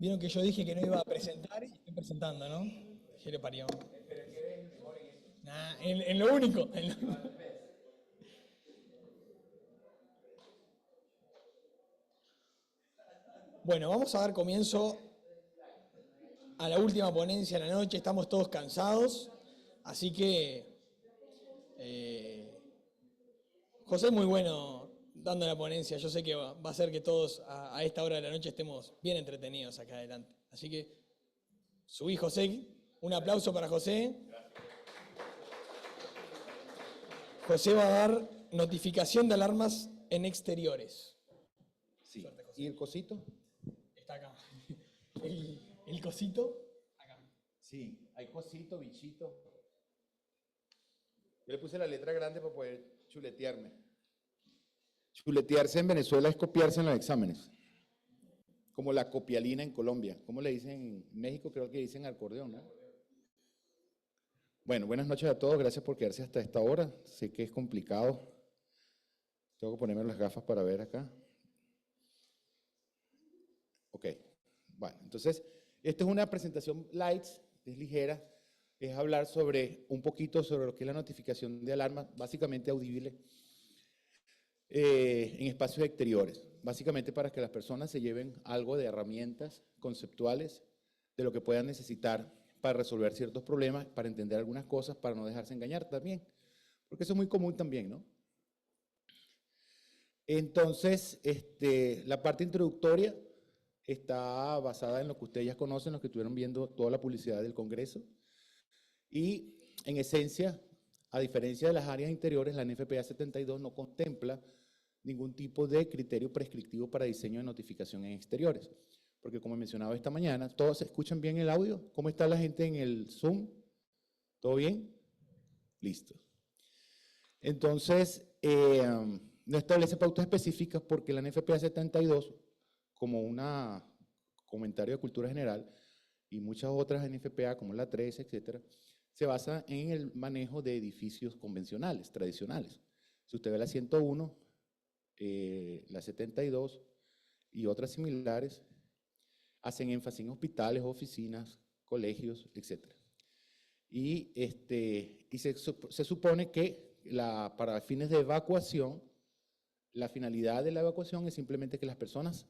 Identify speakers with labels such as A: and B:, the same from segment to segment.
A: Vieron que yo dije que no iba a presentar y estoy presentando, ¿no? ¿Qué le parió? Nah, en lo único. Bueno, vamos a dar comienzo a la última ponencia de la noche. Estamos todos cansados, así que José es muy bueno dando la ponencia. Yo sé que va a hacer que todos a esta hora de la noche estemos bien entretenidos acá adelante. Así que subí, José. Un aplauso para José. José va a dar notificación de alarmas en exteriores.
B: Sí.
A: Suerte, José.
B: ¿Y el cosito?
A: Está acá. El cosito, acá.
B: Sí, hay cosito, bichito. Yo le puse la letra grande para poder chuletearme. Chuletearse en Venezuela es copiarse en los exámenes. Como la copialina en Colombia. ¿Cómo le dicen en México? Creo que dicen acordeón, ¿no? Bueno, buenas noches a todos. Gracias por quedarse hasta esta hora. Sé que es complicado. Tengo que ponerme las gafas para ver acá. Ok. Bueno, entonces, esta es una presentación light, es ligera. Es hablar sobre un poquito sobre lo que es la notificación de alarma, básicamente audible, en espacios exteriores. Básicamente para que las personas se lleven algo de herramientas conceptuales de lo que puedan necesitar para resolver ciertos problemas, para entender algunas cosas, para no dejarse engañar también. Porque eso es muy común también, ¿no? Entonces, la parte introductoria está basada en lo que ustedes ya conocen, los que estuvieron viendo toda la publicidad del Congreso. Y, en esencia, a diferencia de las áreas interiores, la NFPA 72 no contempla ningún tipo de criterio prescriptivo para diseño de notificación en exteriores. Porque, como mencionaba esta mañana, ¿todos escuchan bien el audio? ¿Cómo está la gente en el Zoom? ¿Todo bien? Listo. Entonces, no establece pautas específicas porque la NFPA 72, como un comentario de cultura general, y muchas otras NFPA, como la 13, etcétera, se basa en el manejo de edificios convencionales, tradicionales. Si usted ve la 101, la 72 y otras similares, hacen énfasis en hospitales, oficinas, colegios, etcétera. Y se supone que para fines de evacuación, la finalidad de la evacuación es simplemente que las personas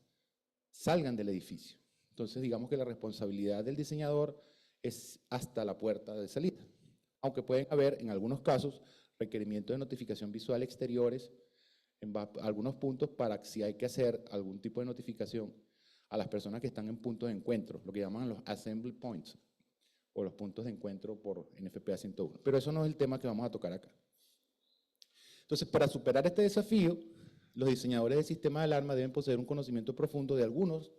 B: salgan del edificio. Entonces, digamos que la responsabilidad del diseñador es hasta la puerta de salida. Aunque pueden haber, en algunos casos, requerimientos de notificación visual exteriores en algunos puntos para si hay que hacer algún tipo de notificación a las personas que están en puntos de encuentro, lo que llaman los assembly points, o los puntos de encuentro por NFPA 101. Pero eso no es el tema que vamos a tocar acá. Entonces, para superar este desafío, los diseñadores de sistemas de alarma deben poseer un conocimiento profundo de algunos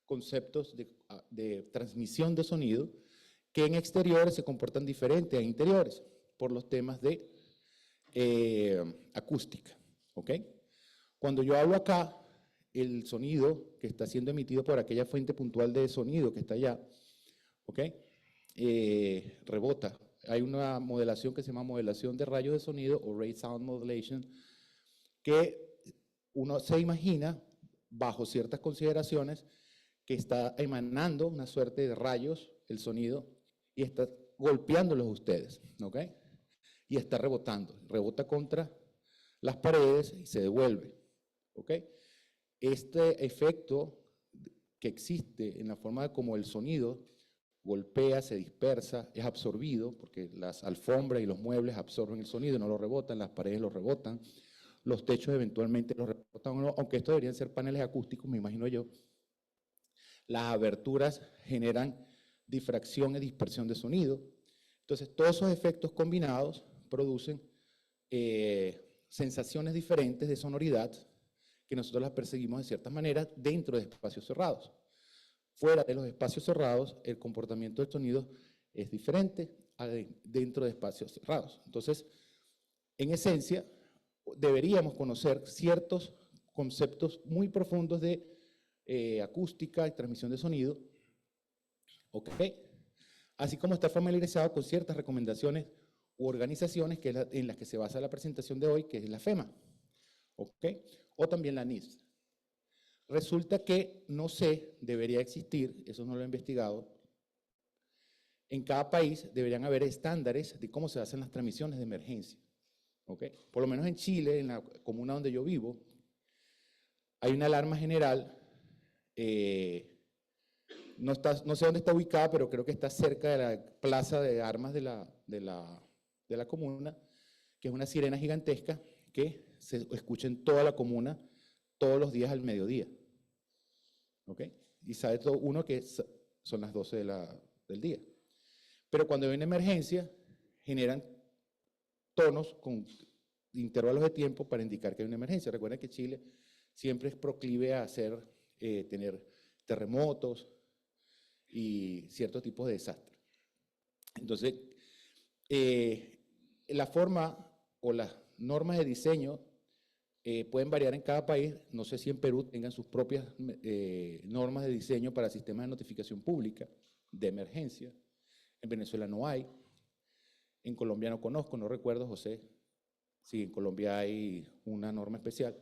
B: conceptos de transmisión de sonido que en exteriores se comportan diferentes a interiores por los temas de acústica. ¿Ok? Cuando yo hablo acá, el sonido que está siendo emitido por aquella fuente puntual de sonido que está allá, ¿ok? Rebota. Hay una modelación que se llama modelación de rayos de sonido o Ray Sound Modulation, que uno se imagina, bajo ciertas consideraciones, que está emanando una suerte de rayos, el sonido, y está golpeándolos a ustedes, ¿ok? Y está rebotando, rebota contra las paredes y se devuelve, ¿ok? Este efecto que existe en la forma de como el sonido golpea, se dispersa, es absorbido, porque las alfombras y los muebles absorben el sonido, no lo rebotan, las paredes lo rebotan, los techos eventualmente lo rebotan, aunque estos deberían ser paneles acústicos, me imagino yo. Las aberturas generan difracción y dispersión de sonido. Entonces, todos esos efectos combinados producen sensaciones diferentes de sonoridad que nosotros las perseguimos de ciertas maneras dentro de espacios cerrados. Fuera de los espacios cerrados, el comportamiento del sonido es diferente dentro de espacios cerrados. Entonces, en esencia, deberíamos conocer ciertos conceptos muy profundos de acústica y transmisión de sonido, ¿ok? Así como estar familiarizado con ciertas recomendaciones u organizaciones en las que se basa la presentación de hoy, que es la FEMA, ¿ok? O también la NIST. Resulta que, no sé, debería existir, eso no lo he investigado, en cada país deberían haber estándares de cómo se hacen las transmisiones de emergencia. ¿Okay? Por lo menos en Chile, en la comuna donde yo vivo, hay una alarma general, no sé dónde está ubicada, pero creo que está cerca de la plaza de armas de la comuna, que es una sirena gigantesca que se escucha en toda la comuna todos los días al mediodía. ¿Okay? Y sabe todo uno que son las 12 del día. Pero cuando hay una emergencia, generan tonos con intervalos de tiempo para indicar que hay una emergencia. Recuerden que Chile siempre es proclive a tener terremotos y ciertos tipos de desastres. Entonces, la forma o las normas de diseño pueden variar en cada país. No sé si en Perú tengan sus propias normas de diseño para sistemas de notificación pública de emergencia. En Venezuela no hay. En Colombia no conozco, no recuerdo, José, si en Colombia hay una norma especial.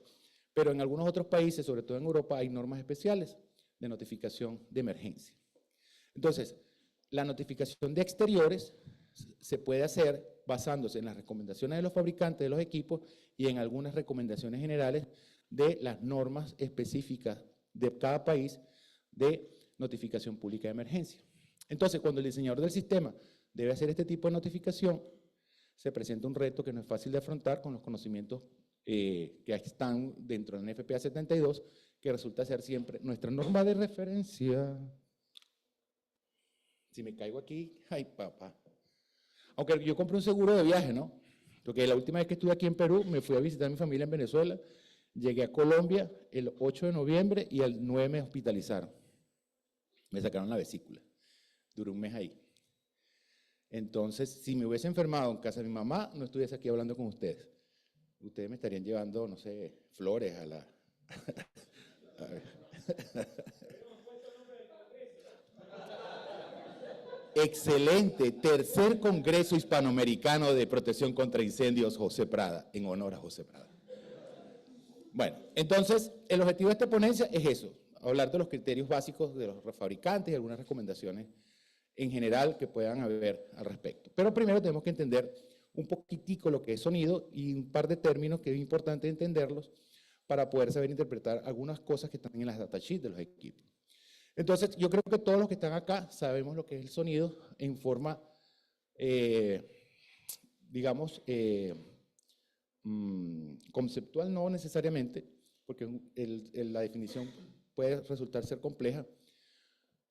B: Pero en algunos otros países, sobre todo en Europa, hay normas especiales de notificación de emergencia. Entonces, la notificación de exteriores se puede hacer basándose en las recomendaciones de los fabricantes de los equipos y en algunas recomendaciones generales de las normas específicas de cada país de notificación pública de emergencia. Entonces, cuando el diseñador del sistema debe hacer este tipo de notificación, se presenta un reto que no es fácil de afrontar con los conocimientos que están dentro del NFPA 72, que resulta ser siempre nuestra norma de referencia. Si me caigo aquí, ay papá. Aunque yo compré un seguro de viaje, ¿no? Porque la última vez que estuve aquí en Perú, me fui a visitar a mi familia en Venezuela, llegué a Colombia el 8 de noviembre y el 9 me hospitalizaron. Me sacaron la vesícula. Duré un mes ahí. Entonces, si me hubiese enfermado en casa de mi mamá, no estuviese aquí hablando con ustedes. Ustedes me estarían llevando, no sé, flores a la... a ver. Excelente, tercer Congreso Hispanoamericano de Protección contra Incendios José Prada, en honor a José Prada. Bueno, entonces, el objetivo de esta ponencia es eso, hablar de los criterios básicos de los fabricantes y algunas recomendaciones en general que puedan haber al respecto. Pero primero tenemos que entender un poquitico lo que es sonido y un par de términos que es importante entenderlos para poder saber interpretar algunas cosas que están en las datasheets de los equipos. Entonces, yo creo que todos los que están acá sabemos lo que es el sonido en forma, digamos, conceptual, no necesariamente, porque la definición puede resultar ser compleja,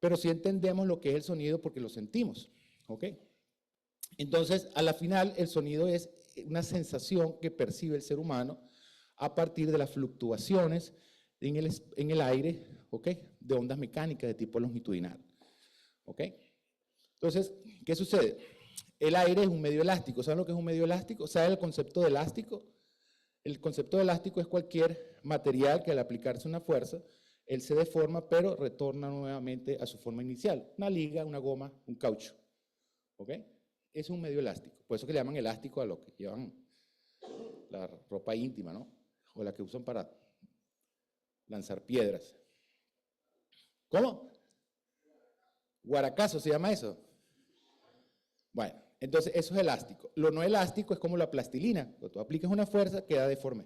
B: pero sí entendemos lo que es el sonido porque lo sentimos, ¿ok? Entonces, a la final, el sonido es una sensación que percibe el ser humano a partir de las fluctuaciones en el aire, ¿ok? De ondas mecánicas de tipo longitudinal, ¿ok? Entonces, ¿qué sucede? El aire es un medio elástico. ¿Saben lo que es un medio elástico? ¿Saben el concepto de elástico? El concepto de elástico es cualquier material que al aplicarse una fuerza, él se deforma, pero retorna nuevamente a su forma inicial. Una liga, una goma, un caucho, ¿ok? Es un medio elástico. Por eso que le llaman elástico a lo que llevan la ropa íntima, ¿no? O la que usan para lanzar piedras. ¿Cómo? Guaracazo se llama eso. Bueno, entonces eso es elástico. Lo no elástico es como la plastilina. Cuando tú aplicas una fuerza, queda deforme.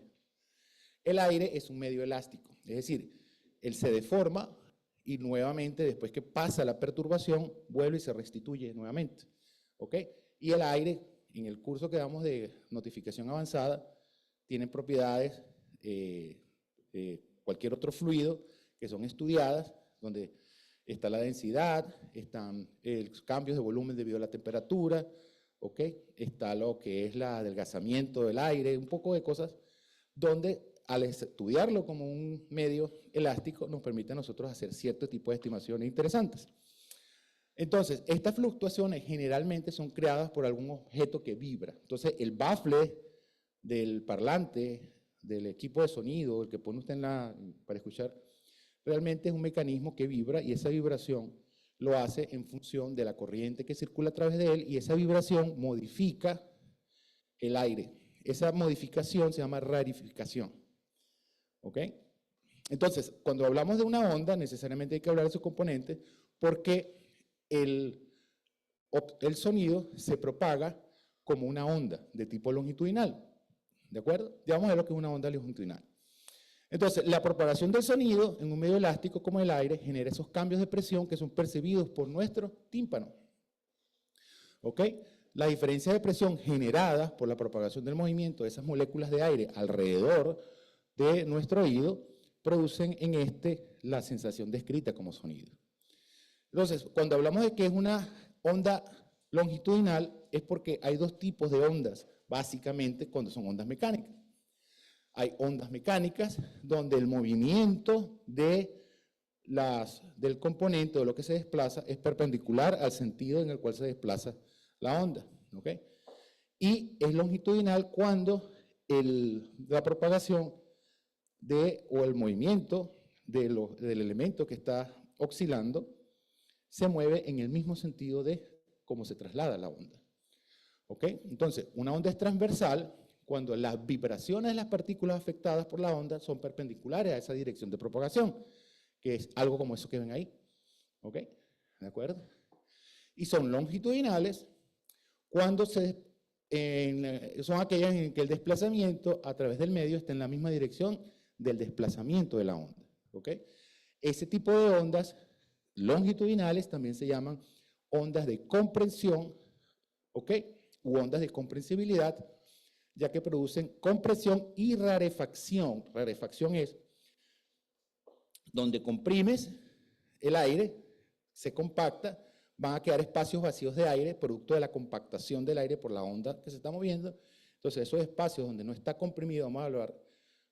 B: El aire es un medio elástico. Es decir, él se deforma y nuevamente, después que pasa la perturbación, vuelve y se restituye nuevamente. ¿Ok? Y el aire, en el curso que damos de notificación avanzada, tiene propiedades, cualquier otro fluido, que son estudiadas, donde está la densidad, están los cambios de volumen debido a la temperatura, ¿ok? Está lo que es el adelgazamiento del aire, un poco de cosas, donde al estudiarlo como un medio elástico nos permite a nosotros hacer cierto tipo de estimaciones interesantes. Entonces, estas fluctuaciones generalmente son creadas por algún objeto que vibra. Entonces, el baffle del parlante, del equipo de sonido, el que pone usted para escuchar, realmente es un mecanismo que vibra y esa vibración lo hace en función de la corriente que circula a través de él y esa vibración modifica el aire. Esa modificación se llama rarificación. ¿Ok? Entonces, cuando hablamos de una onda, necesariamente hay que hablar de sus componentes, porque el sonido se propaga como una onda de tipo longitudinal, ¿de acuerdo? Ya vamos a ver lo que es una onda longitudinal. Entonces, la propagación del sonido en un medio elástico como el aire genera esos cambios de presión que son percibidos por nuestro tímpano. ¿Ok? Las diferencias de presión generadas por la propagación del movimiento de esas moléculas de aire alrededor de nuestro oído producen en la sensación descrita como sonido. Entonces, cuando hablamos de que es una onda longitudinal, es porque hay dos tipos de ondas, básicamente, cuando son ondas mecánicas. Hay ondas mecánicas donde el movimiento del componente o lo que se desplaza es perpendicular al sentido en el cual se desplaza la onda. ¿Ok? Y es longitudinal cuando la propagación o el movimiento del elemento que está oscilando se mueve en el mismo sentido de cómo se traslada la onda. ¿Ok? Entonces, una onda es transversal cuando las vibraciones de las partículas afectadas por la onda son perpendiculares a esa dirección de propagación, que es algo como eso que ven ahí. ¿Ok? ¿De acuerdo? Y son longitudinales cuando son aquellas en que el desplazamiento a través del medio está en la misma dirección del desplazamiento de la onda. ¿Ok? Ese tipo de ondas longitudinales también se llaman ondas de comprensión, ¿ok? U ondas de comprensibilidad, ya que producen compresión y rarefacción. Rarefacción es donde comprimes el aire, se compacta, van a quedar espacios vacíos de aire, producto de la compactación del aire por la onda que se está moviendo. Entonces, esos espacios donde no está comprimido, vamos a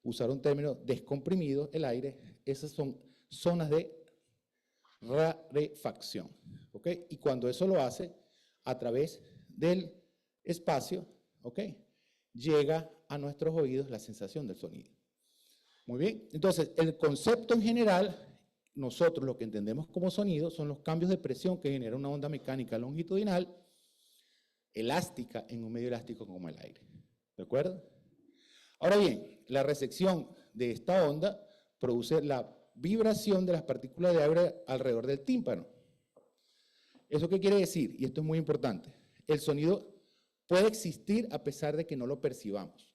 B: usar un término descomprimido, el aire, esas son zonas de rarefacción. ¿Ok? Y cuando eso lo hace a través del espacio, ¿ok? Llega a nuestros oídos la sensación del sonido. Muy bien, entonces el concepto en general, nosotros lo que entendemos como sonido son los cambios de presión que genera una onda mecánica longitudinal, elástica en un medio elástico como el aire. ¿De acuerdo? Ahora bien, la recepción de esta onda produce la vibración de las partículas de aire alrededor del tímpano. ¿Eso qué quiere decir? Y esto es muy importante. El sonido puede existir a pesar de que no lo percibamos.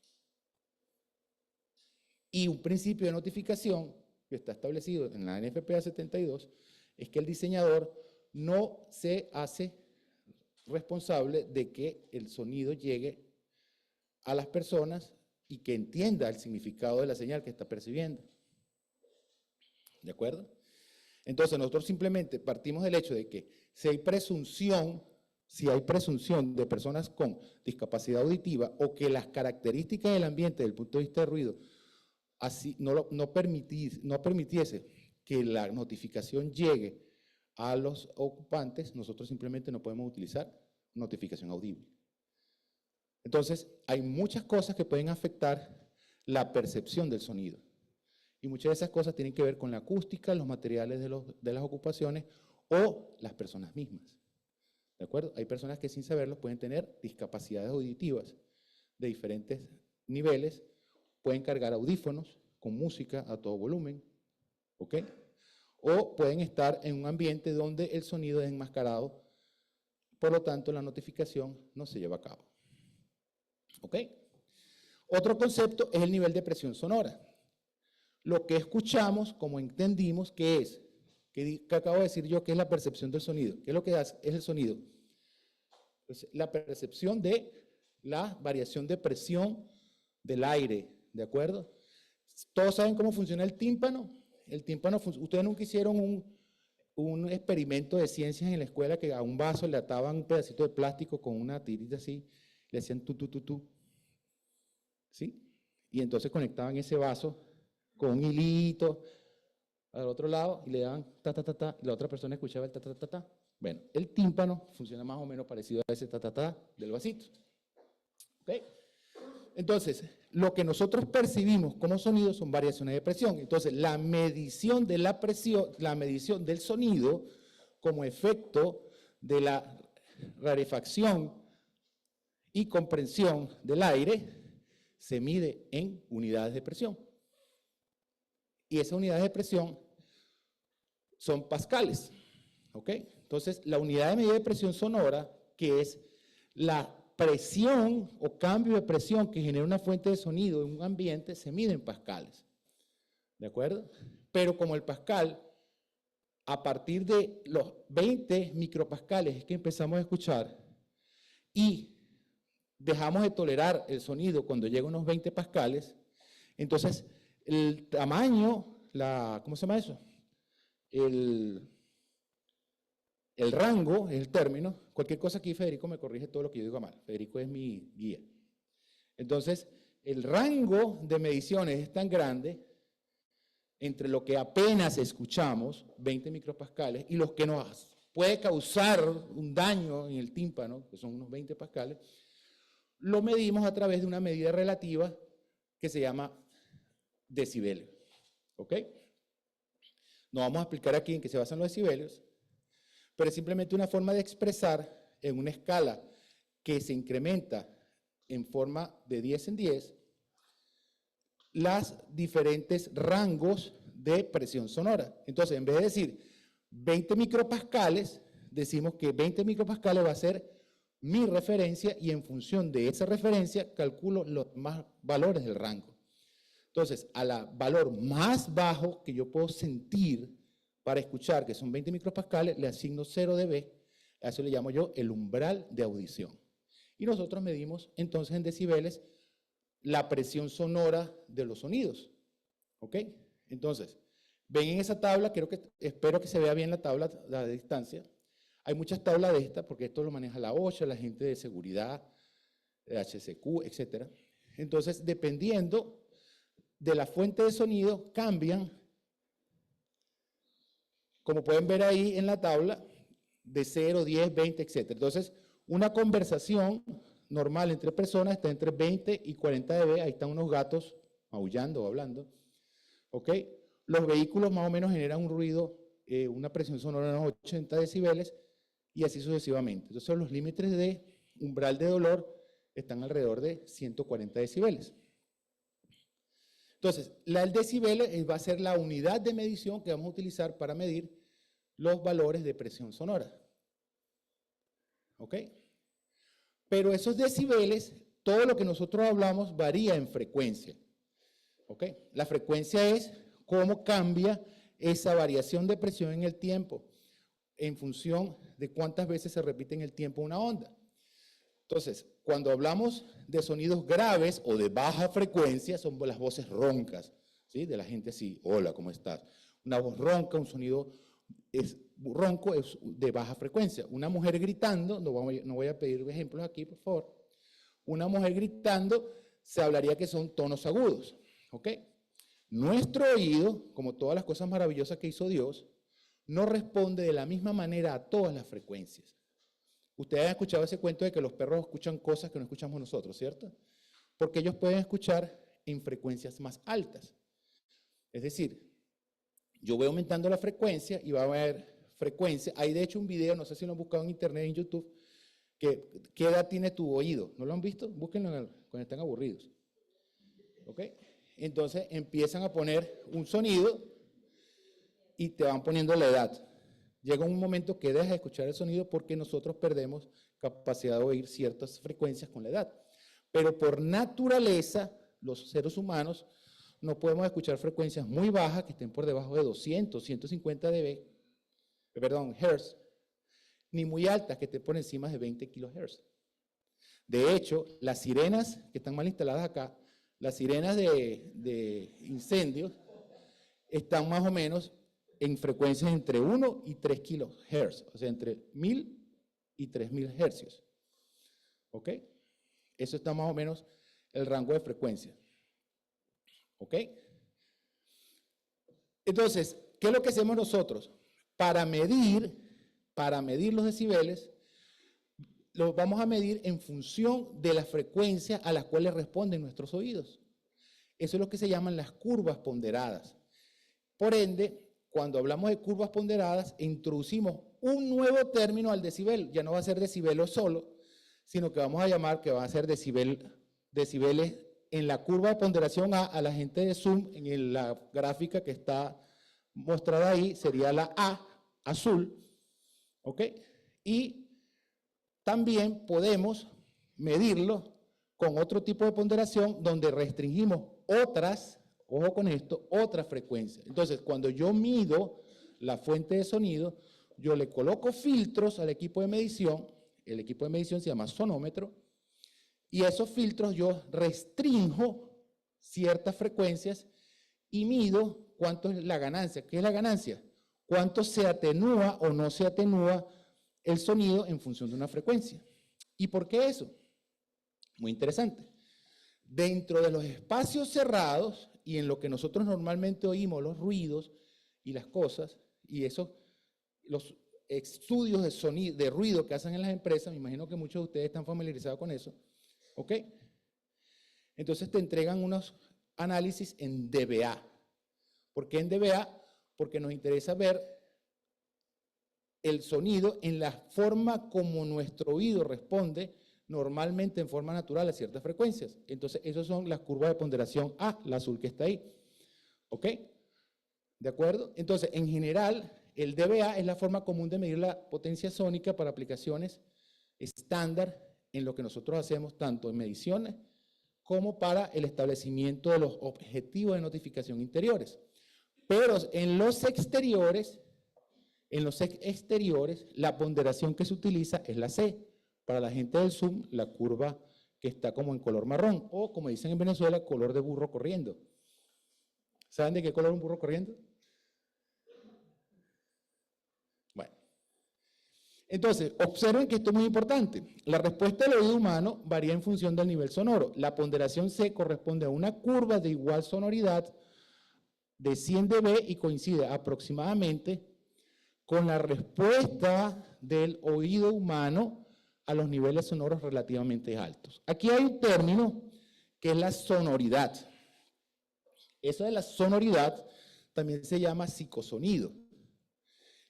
B: Y un principio de notificación que está establecido en la NFPA 72 es que el diseñador no se hace responsable de que el sonido llegue a las personas y que entienda el significado de la señal que está percibiendo. ¿De acuerdo? Entonces nosotros simplemente partimos del hecho de que si hay presunción de personas con discapacidad auditiva o que las características del ambiente desde el punto de vista de ruido así no permitiese que la notificación llegue a los ocupantes, nosotros simplemente no podemos utilizar notificación audible. Entonces, hay muchas cosas que pueden afectar la percepción del sonido. Y muchas de esas cosas tienen que ver con la acústica, los materiales de las ocupaciones o las personas mismas. ¿De acuerdo? Hay personas que sin saberlo pueden tener discapacidades auditivas de diferentes niveles, pueden cargar audífonos con música a todo volumen, ¿ok? O pueden estar en un ambiente donde el sonido es enmascarado, por lo tanto la notificación no se lleva a cabo. ¿Ok? Otro concepto es el nivel de presión sonora. Lo que escuchamos, como entendimos, ¿qué es? Que acabo de decir yo, que es la percepción del sonido. ¿Qué es lo que es el sonido? Pues la percepción de la variación de presión del aire, ¿de acuerdo? ¿Todos saben cómo funciona el tímpano? El tímpano, ustedes nunca hicieron un experimento de ciencias en la escuela que a un vaso le ataban un pedacito de plástico con una tirita así, le hacían tu, ¿sí? Y entonces conectaban ese vaso con un hilito al otro lado y le daban ta, y la otra persona escuchaba el ta. Bueno, el tímpano funciona más o menos parecido a ese ta del vasito. ¿Ok? Entonces, lo que nosotros percibimos como sonido son variaciones de presión. Entonces, la medición de la presión, la medición del sonido como efecto de la rarefacción y comprensión del aire se mide en unidades de presión. y esas unidades de presión son pascales, ¿ok? Entonces, la unidad de medida de presión sonora, que es la presión o cambio de presión que genera una fuente de sonido en un ambiente, se mide en pascales, ¿de acuerdo? Pero como el pascal, a partir de los 20 micropascales es que empezamos a escuchar y dejamos de tolerar el sonido cuando llega a unos 20 pascales, entonces el tamaño, ¿cómo se llama eso? El rango, el término, cualquier cosa aquí Federico me corrige todo lo que yo digo mal, Federico es mi guía. Entonces, el rango de mediciones es tan grande entre lo que apenas escuchamos, 20 micropascales, y los que nos puede causar un daño en el tímpano, que son unos 20 pascales, lo medimos a través de una medida relativa que se llama decibelio. ¿Ok? No vamos a explicar aquí en qué se basan los decibelios, pero es simplemente una forma de expresar en una escala que se incrementa en forma de 10 en 10 las diferentes rangos de presión sonora. Entonces, en vez de decir 20 micropascales, decimos que 20 micropascales va a ser mi referencia y en función de esa referencia calculo los más valores del rango. Entonces, al valor más bajo que yo puedo sentir para escuchar, que son 20 micropascales, le asigno 0 dB, a eso le llamo yo el umbral de audición. Y nosotros medimos entonces en decibeles la presión sonora de los sonidos. ¿Ok? Entonces, ven en esa tabla, espero que se vea bien la tabla de distancia. Hay muchas tablas de estas, porque esto lo maneja la OSHA, la gente de seguridad, HCQ, etc. Entonces, dependiendo de la fuente de sonido, cambian, como pueden ver ahí en la tabla, de 0, 10, 20, etc. Entonces, una conversación normal entre personas está entre 20 y 40 dB, ahí están unos gatos maullando o hablando, ¿ok? Los vehículos más o menos generan un ruido, una presión sonora de unos 80 decibeles y así sucesivamente. Entonces los límites de umbral de dolor están alrededor de 140 decibeles. Entonces, el decibel va a ser la unidad de medición que vamos a utilizar para medir los valores de presión sonora. ¿Ok? Pero esos decibeles, todo lo que nosotros hablamos varía en frecuencia. ¿Ok? La frecuencia es cómo cambia esa variación de presión en el tiempo en función de cuántas veces se repite en el tiempo una onda. Entonces, cuando hablamos de sonidos graves o de baja frecuencia, son las voces roncas, ¿sí? De la gente así, hola, ¿cómo estás? Una voz ronca, un sonido ronco es de baja frecuencia. Una mujer gritando, no voy a pedir ejemplos aquí, por favor. Una mujer gritando, se hablaría que son tonos agudos, ¿ok? Nuestro oído, como todas las cosas maravillosas que hizo Dios, no responde de la misma manera a todas las frecuencias. Ustedes han escuchado ese cuento de que los perros escuchan cosas que no escuchamos nosotros, ¿cierto? Porque ellos pueden escuchar en frecuencias más altas. Es decir, yo voy aumentando la frecuencia y va a haber frecuencia. Hay de hecho un video, no sé si lo han buscado en internet, en YouTube, que ¿qué edad tiene tu oído? ¿No lo han visto? Búsquenlo cuando están aburridos. ¿Ok? Entonces empiezan a poner un sonido y te van poniendo la edad. Llega un momento que dejas de escuchar el sonido porque nosotros perdemos capacidad de oír ciertas frecuencias con la edad. Pero por naturaleza, los seres humanos no podemos escuchar frecuencias muy bajas que estén por debajo de 200, 150 dB, Hertz, ni muy altas que estén por encima de 20 kHz. De hecho, las sirenas que están mal instaladas acá, las sirenas de incendios, están más o menos en frecuencias entre 1 y 3 kHz, o sea, entre 1000 y 3000 Hz. ¿Ok? Eso está más o menos el rango de frecuencia. ¿Ok? Entonces, ¿qué es lo que hacemos nosotros? Para medir los decibeles, los vamos a medir en función de la frecuencia a las cuales responden nuestros oídos. Eso es lo que se llaman las curvas ponderadas. Por ende, cuando hablamos de curvas ponderadas, introducimos un nuevo término al decibel. Ya no va a ser decibelio solo, sino que vamos a llamar que van a ser decibeles en la curva de ponderación A la gente de Zoom, en la gráfica que está mostrada ahí, sería la A, azul, ¿ok? Y también podemos medirlo con otro tipo de ponderación donde restringimos otras, ojo con esto, otras frecuencias. Entonces, cuando yo mido la fuente de sonido, yo le coloco filtros al equipo de medición, el equipo de medición se llama sonómetro, y esos filtros yo restringo ciertas frecuencias y mido cuánto es la ganancia. ¿Qué es la ganancia? Cuánto se atenúa o no se atenúa el sonido en función de una frecuencia. ¿Y por qué eso? Muy interesante. Dentro de los espacios cerrados y en lo que nosotros normalmente oímos, los ruidos y las cosas, y eso, los estudios de sonido, de ruido que hacen en las empresas, me imagino que muchos de ustedes están familiarizados con eso, ¿ok? Entonces te entregan unos análisis en dBA. ¿Por qué en dBA? Porque nos interesa ver el sonido en la forma como nuestro oído responde normalmente en forma natural a ciertas frecuencias. Entonces, esas son las curvas de ponderación A, la azul que está ahí. ¿Ok? ¿De acuerdo? Entonces, en general, el dBA es la forma común de medir la potencia sónica para aplicaciones estándar en lo que nosotros hacemos tanto en mediciones como para el establecimiento de los objetivos de notificación interiores. Pero en los exteriores, la ponderación que se utiliza es la C. Para la gente del Zoom, la curva que está como en color marrón, o como dicen en Venezuela, color de burro corriendo. ¿Saben de qué color es un burro corriendo? Bueno. Entonces, observen que esto es muy importante. La respuesta del oído humano varía en función del nivel sonoro. La ponderación C corresponde a una curva de igual sonoridad de 100 dB y coincide aproximadamente con la respuesta del oído humano a los niveles sonoros relativamente altos. Aquí hay un término que es la sonoridad. Eso de la sonoridad también se llama psicosonido,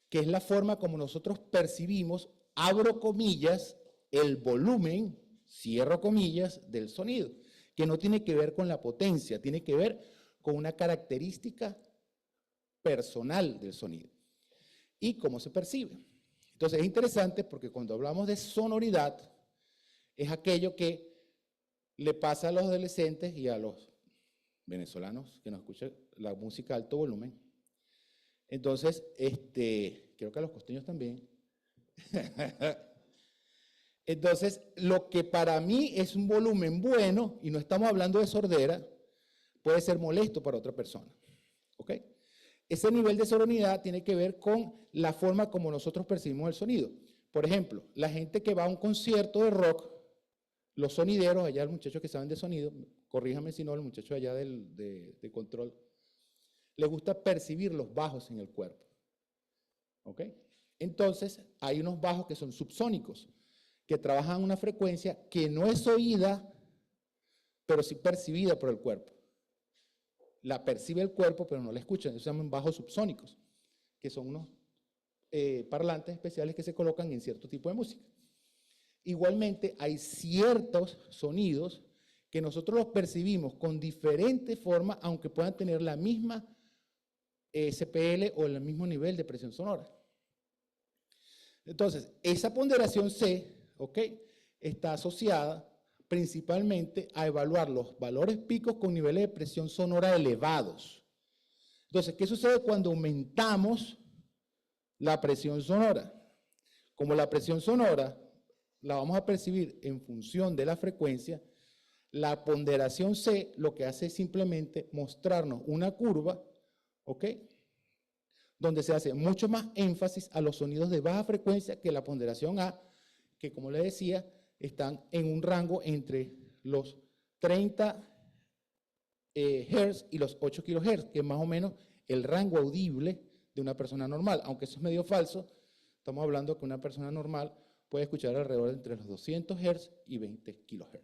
B: que es la forma como nosotros percibimos, abro comillas, el volumen, cierro comillas, del sonido, que no tiene que ver con la potencia, tiene que ver con una característica personal del sonido y cómo se percibe. Entonces es interesante porque cuando hablamos de sonoridad, es aquello que le pasa a los adolescentes y a los venezolanos que nos escuchan la música a alto volumen. Entonces, creo que a los costeños también. Entonces, lo que para mí es un volumen bueno, y no estamos hablando de sordera, puede ser molesto para otra persona. ¿Ok? Ese nivel de sonoridad tiene que ver con la forma como nosotros percibimos el sonido. Por ejemplo, la gente que va a un concierto de rock, los sonideros, allá los muchachos que saben de sonido, corríjame si no, el muchacho allá de control, les gusta percibir los bajos en el cuerpo. ¿Ok? Entonces, hay unos bajos que son subsónicos, que trabajan una frecuencia que no es oída, pero sí percibida por el cuerpo. La percibe el cuerpo, pero no la escucha. Eso se llaman bajos subsónicos, que son unos parlantes especiales que se colocan en cierto tipo de música. Igualmente, hay ciertos sonidos que nosotros los percibimos con diferentes formas, aunque puedan tener la misma SPL o el mismo nivel de presión sonora. Entonces, esa ponderación C, ¿ok?, está asociada principalmente a evaluar los valores picos con niveles de presión sonora elevados. Entonces, ¿qué sucede cuando aumentamos la presión sonora? Como la presión sonora la vamos a percibir en función de la frecuencia, la ponderación C lo que hace es simplemente mostrarnos una curva, ¿ok?, donde se hace mucho más énfasis a los sonidos de baja frecuencia que la ponderación A, que como les decía, están en un rango entre los 30 Hz y los 8 kHz, que es más o menos el rango audible de una persona normal. Aunque eso es medio falso, estamos hablando que una persona normal puede escuchar alrededor de entre los 200 Hz y 20 kHz.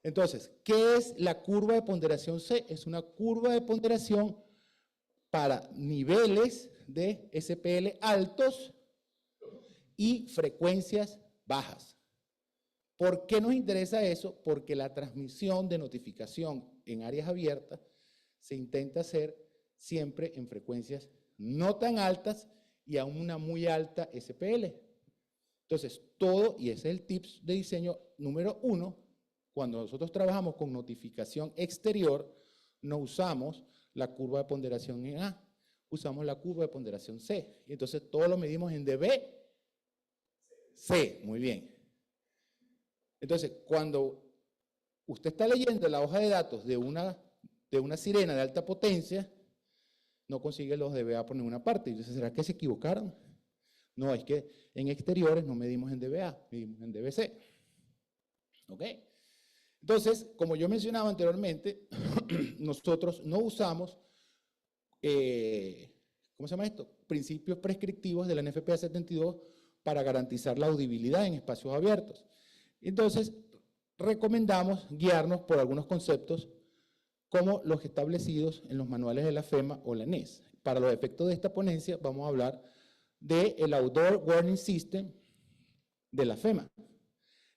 B: Entonces, ¿qué es la curva de ponderación C? Es una curva de ponderación para niveles de SPL altos y frecuencias bajas. ¿Por qué nos interesa eso? Porque la transmisión de notificación en áreas abiertas se intenta hacer siempre en frecuencias no tan altas y a una muy alta SPL. Entonces, todo, y ese es el tips de diseño número 1, cuando nosotros trabajamos con notificación exterior, no usamos la curva de ponderación en A, usamos la curva de ponderación C. Y entonces todo lo medimos en dB, C, muy bien. Entonces, cuando usted está leyendo la hoja de datos de una sirena de alta potencia, no consigue los dBA por ninguna parte. Entonces, ¿será que se equivocaron? No, es que en exteriores no medimos en dBA, medimos en dBC. ¿Ok? Entonces, como yo mencionaba anteriormente, nosotros no usamos, ¿cómo se llama esto? Principios prescriptivos de la NFPA 72 para garantizar la audibilidad en espacios abiertos. Entonces, recomendamos guiarnos por algunos conceptos como los establecidos en los manuales de la FEMA o la NES. Para los efectos de esta ponencia vamos a hablar del Outdoor Warning System de la FEMA.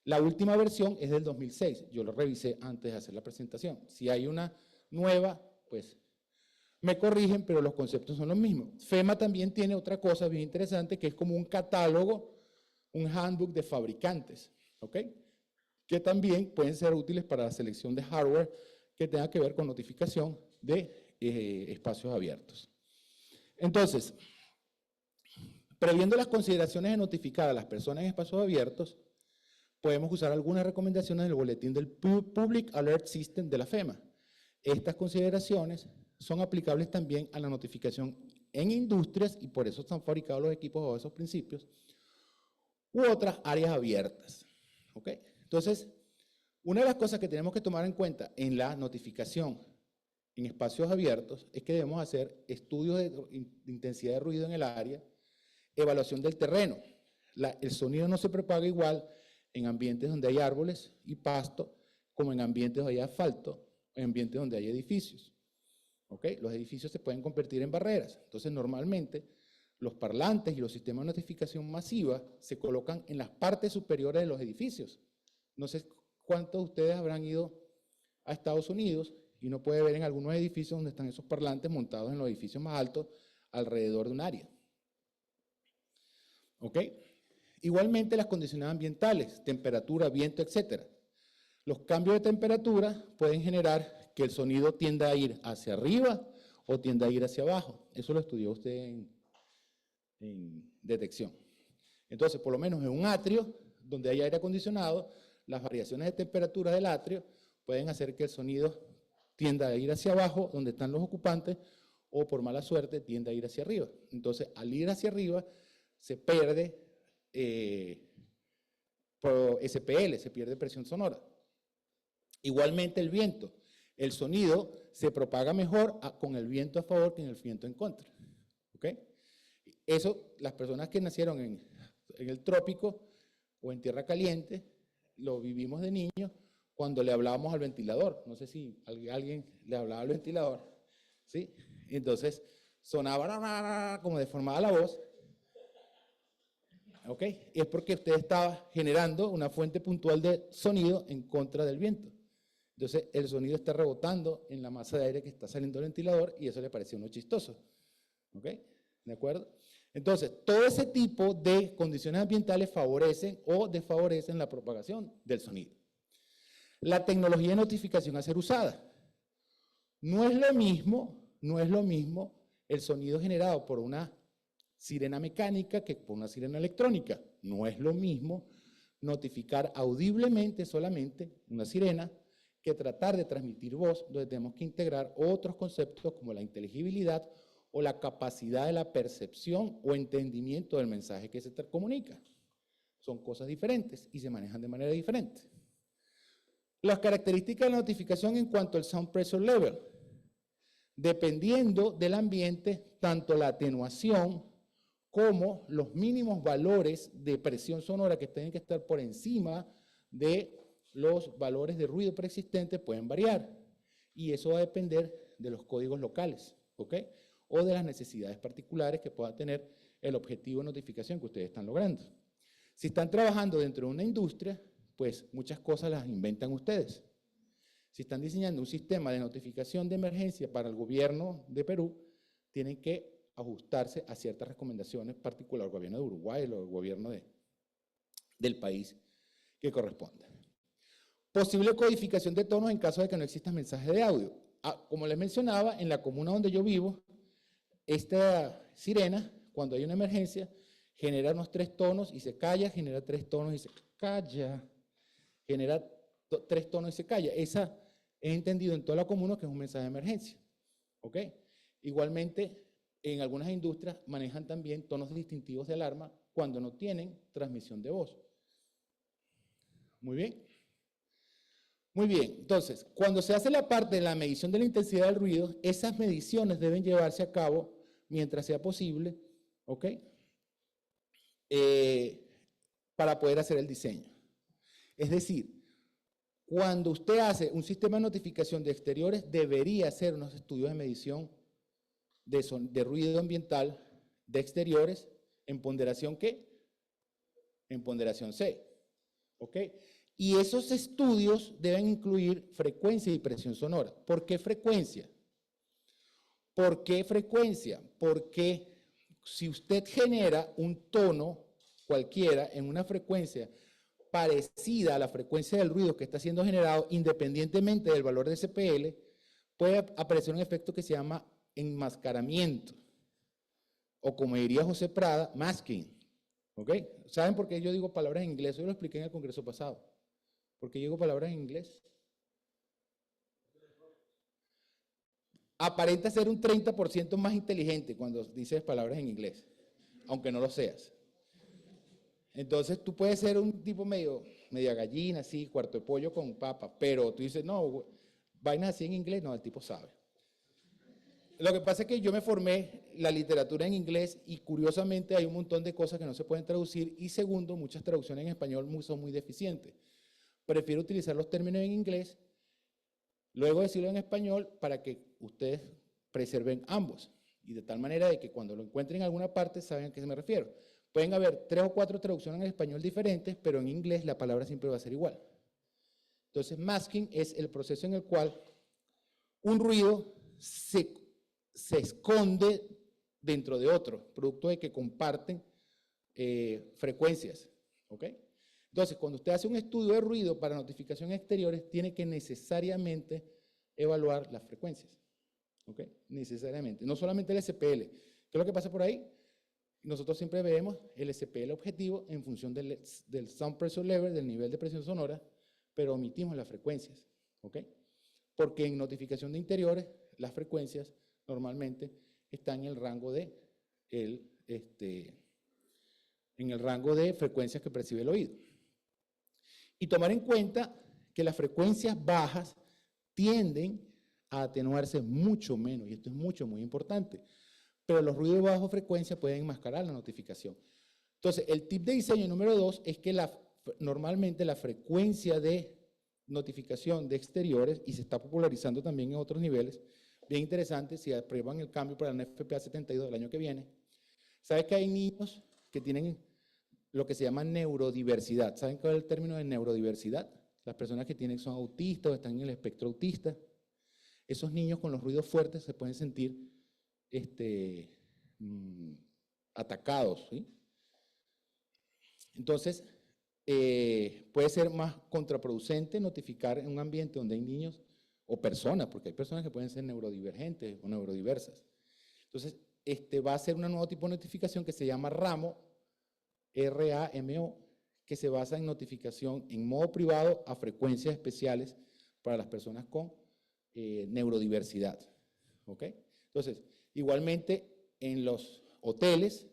B: La última versión es del 2006, yo lo revisé antes de hacer la presentación. Si hay una nueva, pues me corrigen, pero los conceptos son los mismos. FEMA también tiene otra cosa bien interesante que es como un catálogo, un handbook de fabricantes, ¿ok? Que también pueden ser útiles para la selección de hardware que tenga que ver con notificación de espacios abiertos. Entonces, previendo las consideraciones de notificar a las personas en espacios abiertos, podemos usar algunas recomendaciones del boletín del Public Alert System de la FEMA. Estas consideraciones son aplicables también a la notificación en industrias y por eso están fabricados los equipos bajo esos principios, u otras áreas abiertas. ¿Ok? Entonces, una de las cosas que tenemos que tomar en cuenta en la notificación en espacios abiertos es que debemos hacer estudios de intensidad de ruido en el área, evaluación del terreno. El sonido no se propaga igual en ambientes donde hay árboles y pasto, como en ambientes donde hay asfalto, en ambientes donde hay edificios. ¿Okay? Los edificios se pueden convertir en barreras. Entonces, normalmente, los parlantes y los sistemas de notificación masiva se colocan en las partes superiores de los edificios. No sé cuántos de ustedes habrán ido a Estados Unidos y uno puede ver en algunos edificios donde están esos parlantes montados en los edificios más altos alrededor de un área. ¿Ok? Igualmente las condiciones ambientales, temperatura, viento, etc. Los cambios de temperatura pueden generar que el sonido tienda a ir hacia arriba o tienda a ir hacia abajo. Eso lo estudió usted en detección. Entonces, por lo menos en un atrio donde hay aire acondicionado, las variaciones de temperatura del atrio pueden hacer que el sonido tienda a ir hacia abajo, donde están los ocupantes, o por mala suerte tienda a ir hacia arriba. Entonces, al ir hacia arriba, se pierde por SPL, se pierde presión sonora. Igualmente el viento. El sonido se propaga mejor con el viento a favor que en el viento en contra. ¿Ok? Eso, las personas que nacieron en el trópico o en tierra caliente, lo vivimos de niños cuando le hablábamos al ventilador. No sé si alguien le hablaba al ventilador, ¿sí? Entonces sonaba como deformada la voz, ¿ok? Y es porque usted estaba generando una fuente puntual de sonido en contra del viento. Entonces el sonido está rebotando en la masa de aire que está saliendo del ventilador y eso le pareció uno chistoso, ¿ok? ¿De acuerdo? Entonces, todo ese tipo de condiciones ambientales favorecen o desfavorecen la propagación del sonido. La tecnología de notificación a ser usada. No es lo mismo el sonido generado por una sirena mecánica que por una sirena electrónica. No es lo mismo notificar audiblemente solamente una sirena que tratar de transmitir voz, donde tenemos que integrar otros conceptos como la inteligibilidad o la capacidad de la percepción o entendimiento del mensaje que se te comunica. Son cosas diferentes y se manejan de manera diferente. Las características de la notificación en cuanto al sound pressure level. Dependiendo del ambiente, tanto la atenuación como los mínimos valores de presión sonora que tienen que estar por encima de los valores de ruido preexistente pueden variar. Y eso va a depender de los códigos locales, ¿ok? O de las necesidades particulares que pueda tener el objetivo de notificación que ustedes están logrando. Si están trabajando dentro de una industria, pues muchas cosas las inventan ustedes. Si están diseñando un sistema de notificación de emergencia para el gobierno de Perú, tienen que ajustarse a ciertas recomendaciones particulares, el gobierno de Uruguay o el gobierno del país que corresponda. Posible codificación de tonos en caso de que no exista mensaje de audio. Como les mencionaba, en la comuna donde yo vivo, esta sirena, cuando hay una emergencia, genera unos 3 tonos y se calla, genera 3 tonos y se calla, genera 3 tonos y se calla. Esa es entendido en toda la comuna que es un mensaje de emergencia. ¿Ok? Igualmente, en algunas industrias manejan también tonos distintivos de alarma cuando no tienen transmisión de voz. Muy bien. Muy bien, entonces, cuando se hace la parte de la medición de la intensidad del ruido, esas mediciones deben llevarse a cabo mientras sea posible, ¿ok? Para poder hacer el diseño. Es decir, cuando usted hace un sistema de notificación de exteriores, debería hacer unos estudios de medición de ruido ambiental de exteriores en ponderación ¿qué? En ponderación C, ¿ok? Y esos estudios deben incluir frecuencia y presión sonora. ¿Por qué frecuencia? ¿Por qué frecuencia? Porque si usted genera un tono cualquiera en una frecuencia parecida a la frecuencia del ruido que está siendo generado, independientemente del valor de SPL, puede aparecer un efecto que se llama enmascaramiento, o como diría José Prada, masking. ¿Ok? ¿Saben por qué yo digo palabras en inglés? Yo lo expliqué en el congreso pasado. ¿Por qué digo palabras en inglés? Aparenta ser un 30% más inteligente cuando dices palabras en inglés, aunque no lo seas. Entonces tú puedes ser un tipo media gallina, así, cuarto de pollo con papa, pero tú dices, no, vainas así en inglés, no, el tipo sabe. Lo que pasa es que yo me formé la literatura en inglés y curiosamente hay un montón de cosas que no se pueden traducir y segundo, muchas traducciones en español son muy deficientes. Prefiero utilizar los términos en inglés, luego decirlo en español para que ustedes preserven ambos y de tal manera de que cuando lo encuentren en alguna parte saben a qué me refiero. Pueden haber 3 o 4 traducciones en español diferentes, pero en inglés la palabra siempre va a ser igual. Entonces, masking es el proceso en el cual un ruido se esconde dentro de otro, producto de que comparten frecuencias. ¿Ok? Entonces, cuando usted hace un estudio de ruido para notificación exteriores, tiene que necesariamente evaluar las frecuencias. ¿Ok? Necesariamente. No solamente el SPL. ¿Qué es lo que pasa por ahí? Nosotros siempre vemos el SPL objetivo en función del sound pressure level, del nivel de presión sonora, pero omitimos las frecuencias. ¿Ok? Porque en notificación de interiores, las frecuencias normalmente están en el rango de frecuencias que percibe el oído. Y tomar en cuenta que las frecuencias bajas tienden a atenuarse mucho menos, y esto es muy importante, pero los ruidos de baja frecuencia pueden enmascarar la notificación. Entonces, el tip de diseño número 2 es que normalmente la frecuencia de notificación de exteriores, y se está popularizando también en otros niveles, bien interesante, si aprueban el cambio para el NFPA 72 del año que viene, ¿sabes que hay niños que tienen lo que se llama neurodiversidad? ¿Saben cuál es el término de neurodiversidad? Las personas que son autistas o están en el espectro autista. Esos niños con los ruidos fuertes se pueden sentir atacados, ¿sí? Entonces, puede ser más contraproducente notificar en un ambiente donde hay niños o personas, porque hay personas que pueden ser neurodivergentes o neurodiversas. Entonces, va a ser un nuevo tipo de notificación que se llama RAMO, R-A-M-O, que se basa en notificación en modo privado a frecuencias especiales para las personas con neurodiversidad. ¿Ok? Entonces, igualmente en los hoteles,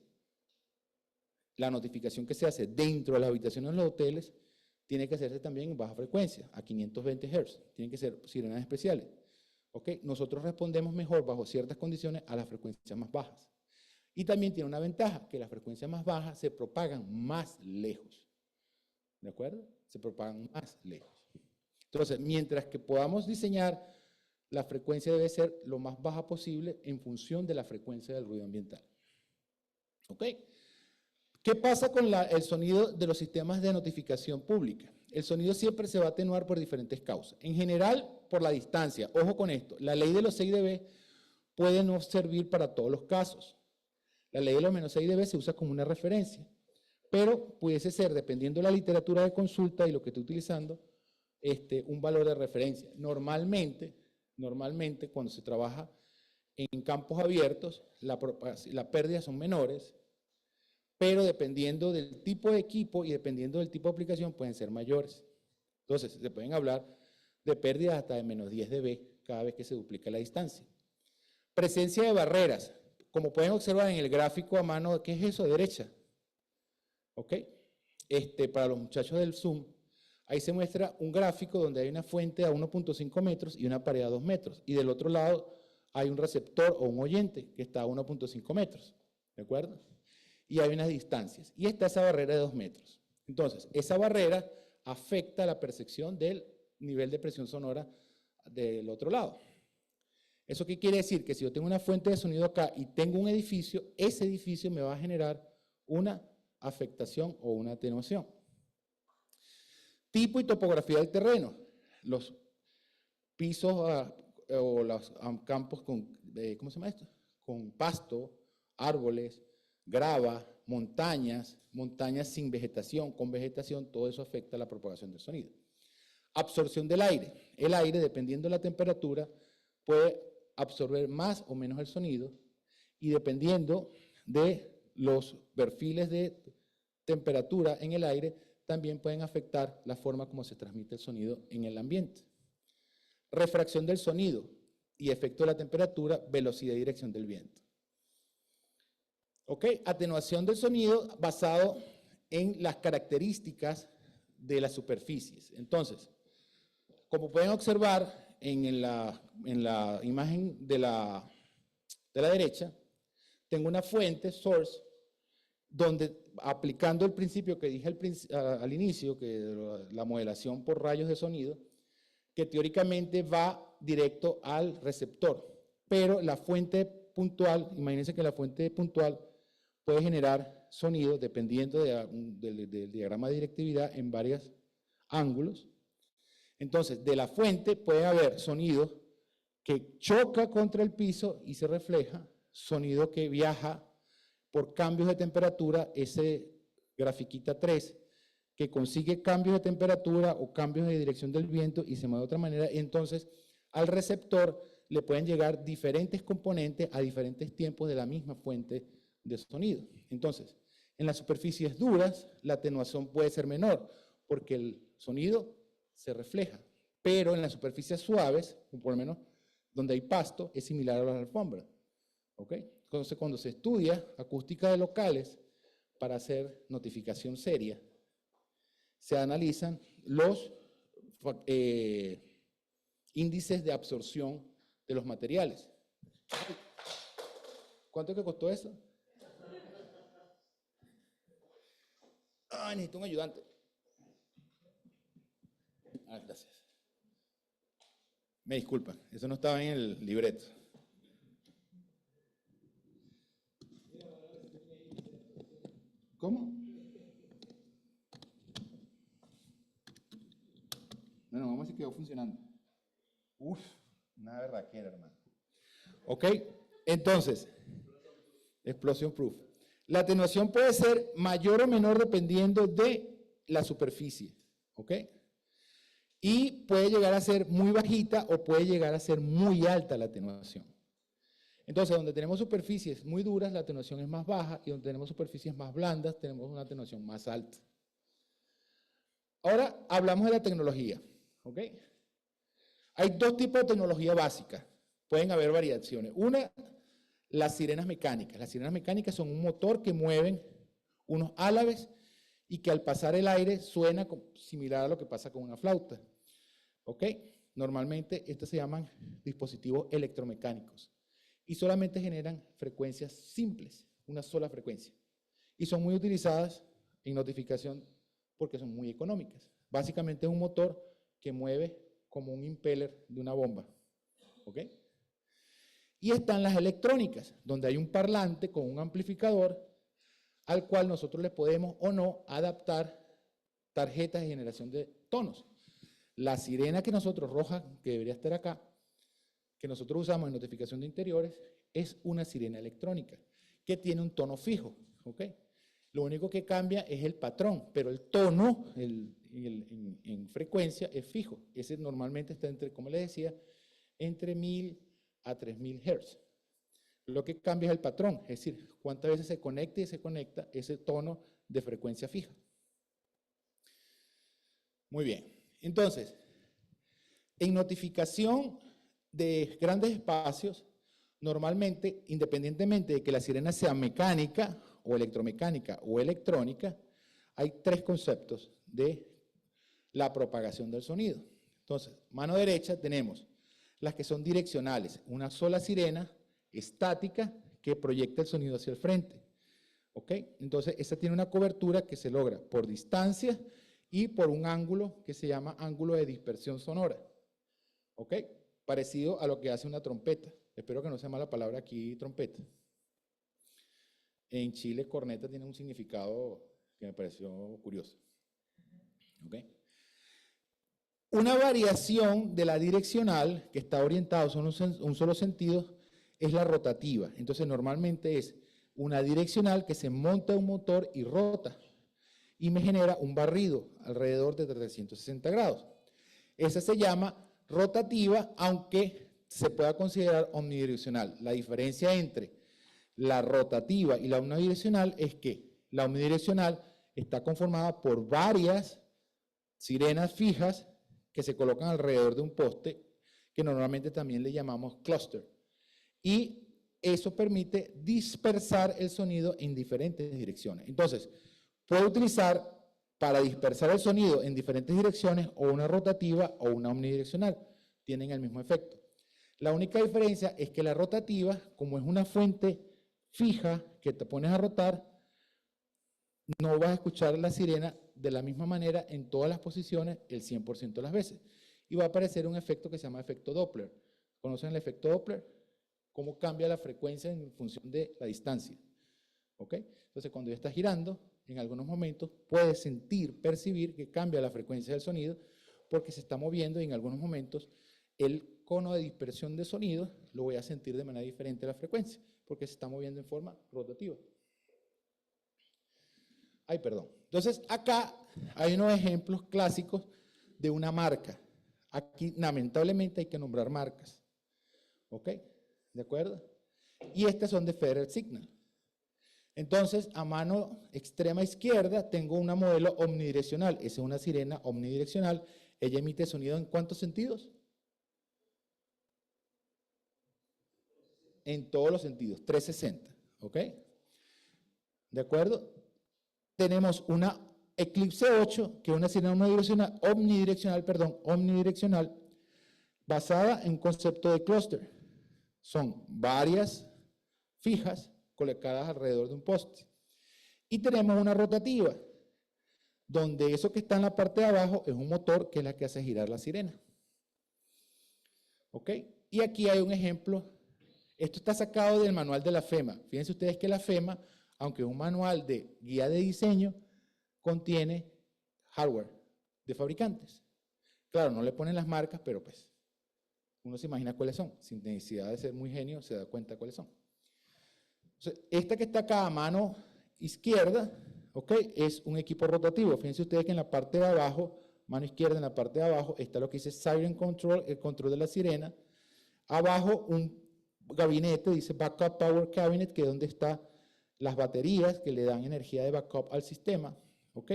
B: la notificación que se hace dentro de las habitaciones de los hoteles tiene que hacerse también en baja frecuencia, a 520 Hz. Tienen que ser sirenas especiales. ¿Ok? Nosotros respondemos mejor bajo ciertas condiciones a las frecuencias más bajas. Y también tiene una ventaja, que las frecuencias más bajas se propagan más lejos. ¿De acuerdo? Se propagan más lejos. Entonces, mientras que podamos diseñar, la frecuencia debe ser lo más baja posible en función de la frecuencia del ruido ambiental. ¿Ok? ¿Qué pasa con el sonido de los sistemas de notificación pública? El sonido siempre se va a atenuar por diferentes causas. En general, por la distancia. Ojo con esto, la ley de los 6 dB puede no servir para todos los casos. La ley de los menos 6 dB se usa como una referencia, pero pudiese ser, dependiendo de la literatura de consulta y lo que esté utilizando, un valor de referencia. Normalmente, cuando se trabaja en campos abiertos, las pérdidas son menores, pero dependiendo del tipo de equipo y dependiendo del tipo de aplicación pueden ser mayores. Entonces, se pueden hablar de pérdidas hasta de menos 10 dB cada vez que se duplica la distancia. Presencia de barreras. Como pueden observar en el gráfico a mano, ¿qué es eso? Derecha. ¿Ok? Para los muchachos del Zoom, ahí se muestra un gráfico donde hay una fuente a 1.5 metros y una pared a 2 metros. Y del otro lado hay un receptor o un oyente que está a 1.5 metros. ¿De acuerdo? Y hay unas distancias. Y está esa barrera de 2 metros. Entonces, esa barrera afecta la percepción del nivel de presión sonora del otro lado. ¿Eso qué quiere decir? Que si yo tengo una fuente de sonido acá y tengo un edificio, ese edificio me va a generar una afectación o una atenuación. Tipo y topografía del terreno. Los pisos o los campos con, ¿cómo se llama esto? Con pasto, árboles, grava, montañas sin vegetación, con vegetación, todo eso afecta la propagación del sonido. Absorción del aire. El aire, dependiendo de la temperatura, puede absorber más o menos el sonido y dependiendo de los perfiles de temperatura en el aire, también pueden afectar la forma como se transmite el sonido en el ambiente. Refracción del sonido y efecto de la temperatura, velocidad y dirección del viento. ¿Ok? Atenuación del sonido basado en las características de las superficies. Entonces, como pueden observar en la imagen de la derecha, tengo una fuente, source, donde aplicando el principio que dije al inicio, que la modelación por rayos de sonido, que teóricamente va directo al receptor, pero la fuente puntual, imagínense que la fuente puntual puede generar sonido dependiendo del diagrama de directividad en varios ángulos. Entonces, de la fuente puede haber sonido que choca contra el piso y se refleja, sonido que viaja por cambios de temperatura, ese grafiquita 3, que consigue cambios de temperatura o cambios de dirección del viento y se mueve de otra manera. Entonces, al receptor le pueden llegar diferentes componentes a diferentes tiempos de la misma fuente de sonido. Entonces, en las superficies duras, la atenuación puede ser menor, porque el sonido se refleja, pero en las superficies suaves, por lo menos donde hay pasto, es similar a las alfombras. ¿Ok? Entonces, cuando se estudia acústica de locales para hacer notificación seria, se analizan los índices de absorción de los materiales. ¿Cuánto que costó eso? Necesito un ayudante. Gracias. Me disculpan, eso no estaba en el libreto. ¿Cómo? Bueno, vamos a ver si quedó funcionando. Uf, una berraquera, hermano. Ok, entonces, explosion proof. La atenuación puede ser mayor o menor dependiendo de la superficie. ¿Ok? Y puede llegar a ser muy bajita o puede llegar a ser muy alta la atenuación. Entonces, donde tenemos superficies muy duras, la atenuación es más baja, y donde tenemos superficies más blandas, tenemos una atenuación más alta. Ahora hablamos de la tecnología. ¿Ok? Hay dos tipos de tecnología básica. Pueden haber variaciones. Una, las sirenas mecánicas. Las sirenas mecánicas son un motor que mueven unos álabes y que al pasar el aire suena similar a lo que pasa con una flauta. ¿Ok? Normalmente estos se llaman dispositivos electromecánicos y solamente generan frecuencias simples, una sola frecuencia. Y son muy utilizadas en notificación porque son muy económicas. Básicamente es un motor que mueve como un impeller de una bomba. ¿Ok? Y están las electrónicas, donde hay un parlante con un amplificador. al cual nosotros le podemos o no adaptar tarjetas de generación de tonos. La sirena que nosotros, roja, que debería estar acá, que nosotros usamos en notificación de interiores, es una sirena electrónica que tiene un tono fijo, ¿ok? Lo único que cambia es el patrón, pero el tono en frecuencia es fijo. Ese normalmente está entre, como les decía, entre 1000 a 3000 Hz. Lo que cambia es el patrón, es decir, cuántas veces se conecta y se conecta ese tono de frecuencia fija. Muy bien. Entonces, en notificación de grandes espacios, normalmente, independientemente de que la sirena sea mecánica o electromecánica o electrónica, hay tres conceptos de la propagación del sonido. Entonces, mano derecha tenemos las que son direccionales, una sola sirena estática que proyecta el sonido hacia el frente. ¿Ok? Entonces, esta tiene una cobertura que se logra por distancia y por un ángulo que se llama ángulo de dispersión sonora. ¿Ok? Parecido a lo que hace una trompeta. Espero que no sea mala palabra aquí, trompeta. En Chile, corneta tiene un significado que me pareció curioso. ¿Ok? Una variación de la direccional, que está orientada a un solo sentido, es la rotativa. Entonces, normalmente es una direccional que se monta un motor y rota, y me genera un barrido alrededor de 360 grados. Esa se llama rotativa, aunque se pueda considerar omnidireccional. La diferencia entre la rotativa y la omnidireccional es que la omnidireccional está conformada por varias sirenas fijas que se colocan alrededor de un poste, que normalmente también le llamamos cluster. Y eso permite dispersar el sonido en diferentes direcciones. Entonces, puedo utilizar para dispersar el sonido en diferentes direcciones o una rotativa o una omnidireccional. Tienen el mismo efecto. La única diferencia es que la rotativa, como es una fuente fija que te pones a rotar, no vas a escuchar la sirena de la misma manera en todas las posiciones el 100% de las veces. Y va a aparecer un efecto que se llama efecto Doppler. ¿Conocen el efecto Doppler? Cómo cambia la frecuencia en función de la distancia. ¿Ok? Entonces, cuando ya está girando, en algunos momentos puedes sentir, percibir que cambia la frecuencia del sonido porque se está moviendo y en algunos momentos el cono de dispersión de sonido lo voy a sentir de manera diferente a la frecuencia porque se está moviendo en forma rotativa. Ay, perdón. Entonces, acá hay unos ejemplos clásicos de una marca. Aquí, lamentablemente, hay que nombrar marcas. ¿Ok? ¿De acuerdo? Y estas son de Federal Signal. Entonces, a mano extrema izquierda tengo una modelo omnidireccional. Esa es una sirena omnidireccional. Ella emite sonido ¿en cuántos sentidos? En todos los sentidos, 360. ¿Ok? ¿De acuerdo? Tenemos una Eclipse 8, que es una sirena omnidireccional, basada en un concepto de clúster. Son varias fijas colocadas alrededor de un poste. Y tenemos una rotativa, donde eso que está en la parte de abajo es un motor que es la que hace girar la sirena. ¿Ok? Y aquí hay un ejemplo. Esto está sacado del manual de la FEMA. Fíjense ustedes que la FEMA, aunque es un manual de guía de diseño, contiene hardware de fabricantes. Claro, no le ponen las marcas, pero pues uno se imagina cuáles son. Sin necesidad de ser muy genio, se da cuenta cuáles son. Entonces, esta que está acá a mano izquierda, ¿ok? Es un equipo rotativo. Fíjense ustedes que en la parte de abajo, mano izquierda en la parte de abajo, está lo que dice Siren Control, el control de la sirena. Abajo un gabinete, dice Backup Power Cabinet, que es donde están las baterías que le dan energía de backup al sistema, ¿ok?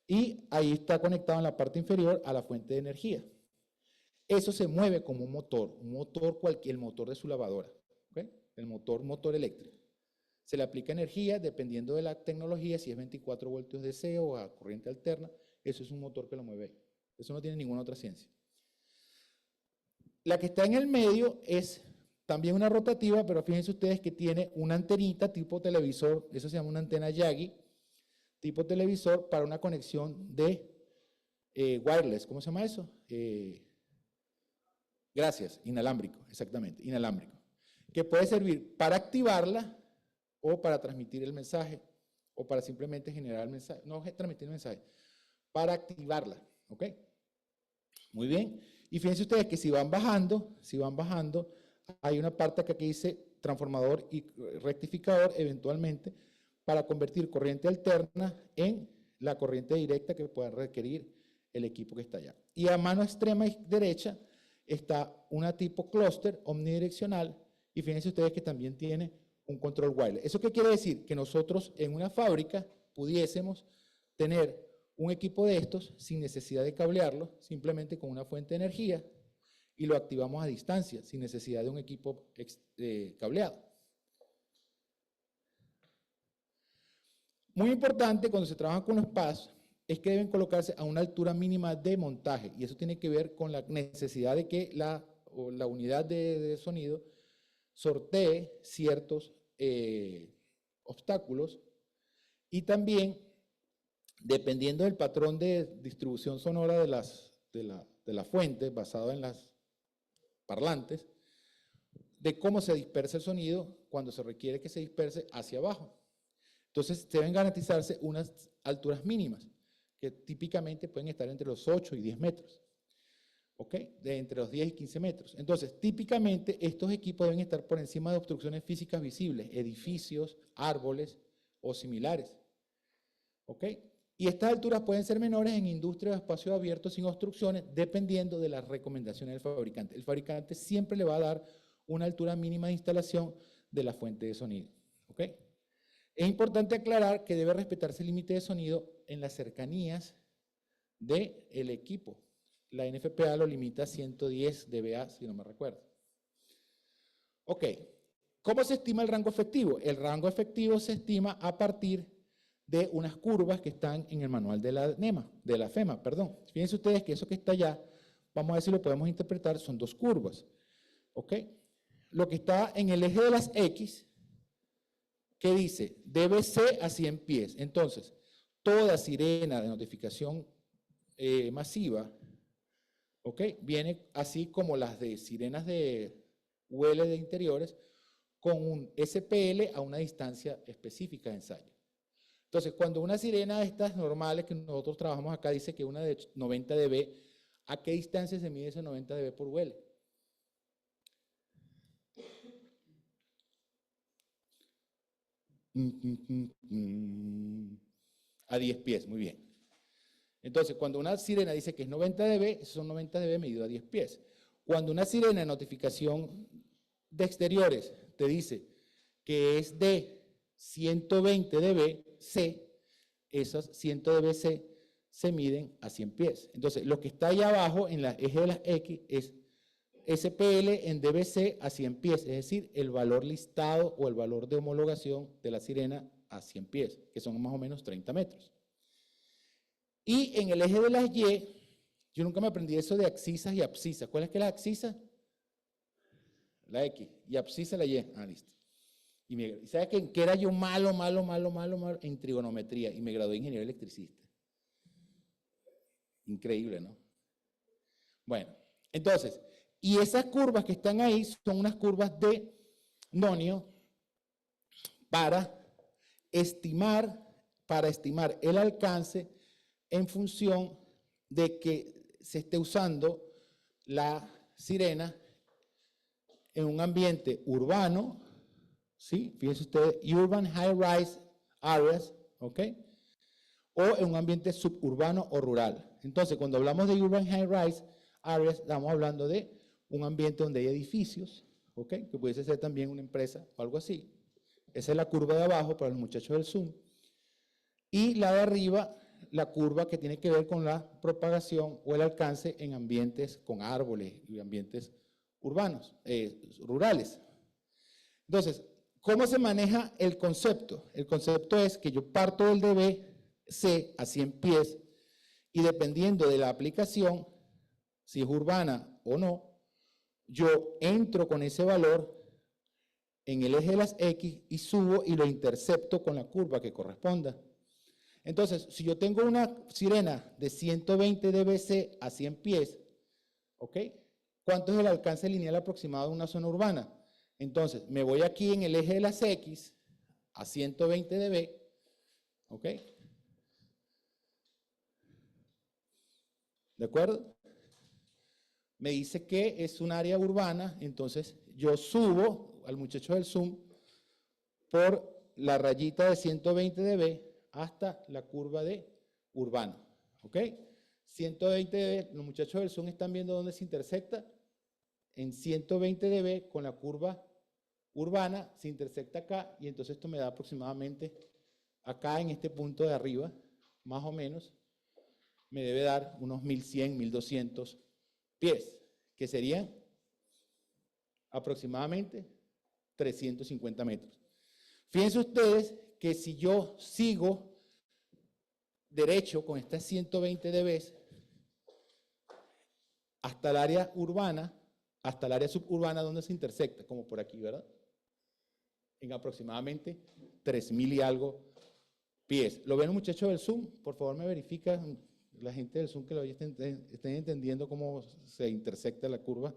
B: Y ahí está conectado en la parte inferior a la fuente de energía. Eso se mueve como un motor cualquier, el motor de su lavadora, ¿ok? El motor eléctrico. Se le aplica energía dependiendo de la tecnología, si es 24 voltios DC o a corriente alterna, eso es un motor que lo mueve ahí. Eso no tiene ninguna otra ciencia. La que está en el medio es también una rotativa, pero fíjense ustedes que tiene una antenita tipo televisor, eso se llama una antena Yagi, tipo televisor para una conexión de wireless, ¿cómo se llama eso? Gracias, inalámbrico, exactamente, inalámbrico, que puede servir para activarla o para transmitir el mensaje o para simplemente generar el mensaje, no transmitir el mensaje, para activarla, ¿ok? Muy bien. Y fíjense ustedes que si van bajando, hay una parte acá que dice transformador y rectificador eventualmente para convertir corriente alterna en la corriente directa que pueda requerir el equipo que está allá. Y a mano extrema y derecha está una tipo clúster omnidireccional y fíjense ustedes que también tiene un control wireless. ¿Eso qué quiere decir? Que nosotros en una fábrica pudiésemos tener un equipo de estos sin necesidad de cablearlo, simplemente con una fuente de energía y lo activamos a distancia, sin necesidad de un equipo cableado. Muy importante cuando se trabaja con los PAS es que deben colocarse a una altura mínima de montaje y eso tiene que ver con la necesidad de que la unidad de sonido sortee ciertos obstáculos y también, dependiendo del patrón de distribución sonora de la fuente, basado en las parlantes, de cómo se dispersa el sonido cuando se requiere que se disperse hacia abajo. Entonces, deben garantizarse unas alturas mínimas, que típicamente pueden estar entre los 8 y 10 metros. ¿Ok? Entre los 10 y 15 metros. Entonces, típicamente, estos equipos deben estar por encima de obstrucciones físicas visibles, edificios, árboles o similares. ¿Ok? Y estas alturas pueden ser menores en industrias o espacios abiertos sin obstrucciones, dependiendo de las recomendaciones del fabricante. El fabricante siempre le va a dar una altura mínima de instalación de la fuente de sonido. ¿Ok? Es importante aclarar que debe respetarse el límite de sonido en las cercanías del equipo. La NFPA lo limita a 110 dBA, si no me recuerdo. Ok, ¿cómo se estima el rango efectivo? El rango efectivo se estima a partir de unas curvas que están en el manual de la FEMA, perdón. Fíjense ustedes que eso que está allá, vamos a ver si lo podemos interpretar, son dos curvas. ¿Ok? Lo que está en el eje de las X, que dice DBC a 100 pies. Entonces, toda sirena de notificación masiva, ¿ok? Viene así como las de sirenas de UL de interiores, con un SPL a una distancia específica de ensayo. Entonces, cuando una sirena de estas normales que nosotros trabajamos acá dice que una de 90 dB, ¿a qué distancia se mide ese 90 dB por UL? A 10 pies, muy bien. Entonces, cuando una sirena dice que es 90 dB, esos son 90 dB medido a 10 pies. Cuando una sirena de notificación de exteriores te dice que es de 120 dB C, esos 100 dB C se miden a 100 pies. Entonces, lo que está ahí abajo en la eje de las X es SPL en dBc a 100 pies, es decir, el valor listado o el valor de homologación de la sirena a 100 pies, que son más o menos 30 metros. Y en el eje de las Y, yo nunca me aprendí eso de abscisas y abscisas. ¿Cuál es que es la abscisa? La X. Y abscisa la Y. Ah, listo. Y ¿sabes qué era yo malo en trigonometría? Y me gradué de ingeniero electricista. Increíble, ¿no? Bueno, entonces, y esas curvas que están ahí son unas curvas de nonio para estimar el alcance en función de que se esté usando la sirena en un ambiente urbano, ¿sí? Fíjense ustedes, urban high-rise areas, ¿ok? O en un ambiente suburbano o rural. Entonces, cuando hablamos de urban high-rise areas, estamos hablando de un ambiente donde hay edificios, ¿ok? Que pudiese ser también una empresa o algo así. Esa es la curva de abajo para los muchachos del Zoom. Y la de arriba, la curva que tiene que ver con la propagación o el alcance en ambientes con árboles y ambientes urbanos, rurales. Entonces, ¿cómo se maneja el concepto? El concepto es que yo parto del dBc a 100 pies y dependiendo de la aplicación, si es urbana o no, yo entro con ese valor en el eje de las X y subo y lo intercepto con la curva que corresponda. Entonces, si yo tengo una sirena de 120 dBc a 100 pies, ¿ok? ¿Cuánto es el alcance lineal aproximado de una zona urbana? Entonces, me voy aquí en el eje de las X a 120 dB ¿Ok? ¿De acuerdo? Me dice que es un área urbana, entonces yo subo al muchacho del Zoom por la rayita de 120 dB hasta la curva de urbano. ¿Ok? 120 dB, los muchachos del Zoom están viendo dónde se intersecta. En 120 dB con la curva urbana se intersecta acá y entonces esto me da aproximadamente acá en este punto de arriba, más o menos, me debe dar unos 1100, 1200 pies, que serían aproximadamente 350 metros. Fíjense ustedes que si yo sigo derecho con estas 120 dB hasta el área urbana, hasta el área suburbana donde se intersecta, como por aquí, ¿verdad? En aproximadamente 3000 y algo pies. ¿Lo ven, muchachos del Zoom? Por favor, me verifican, la gente del Zoom que lo estén entendiendo cómo se intersecta la curva.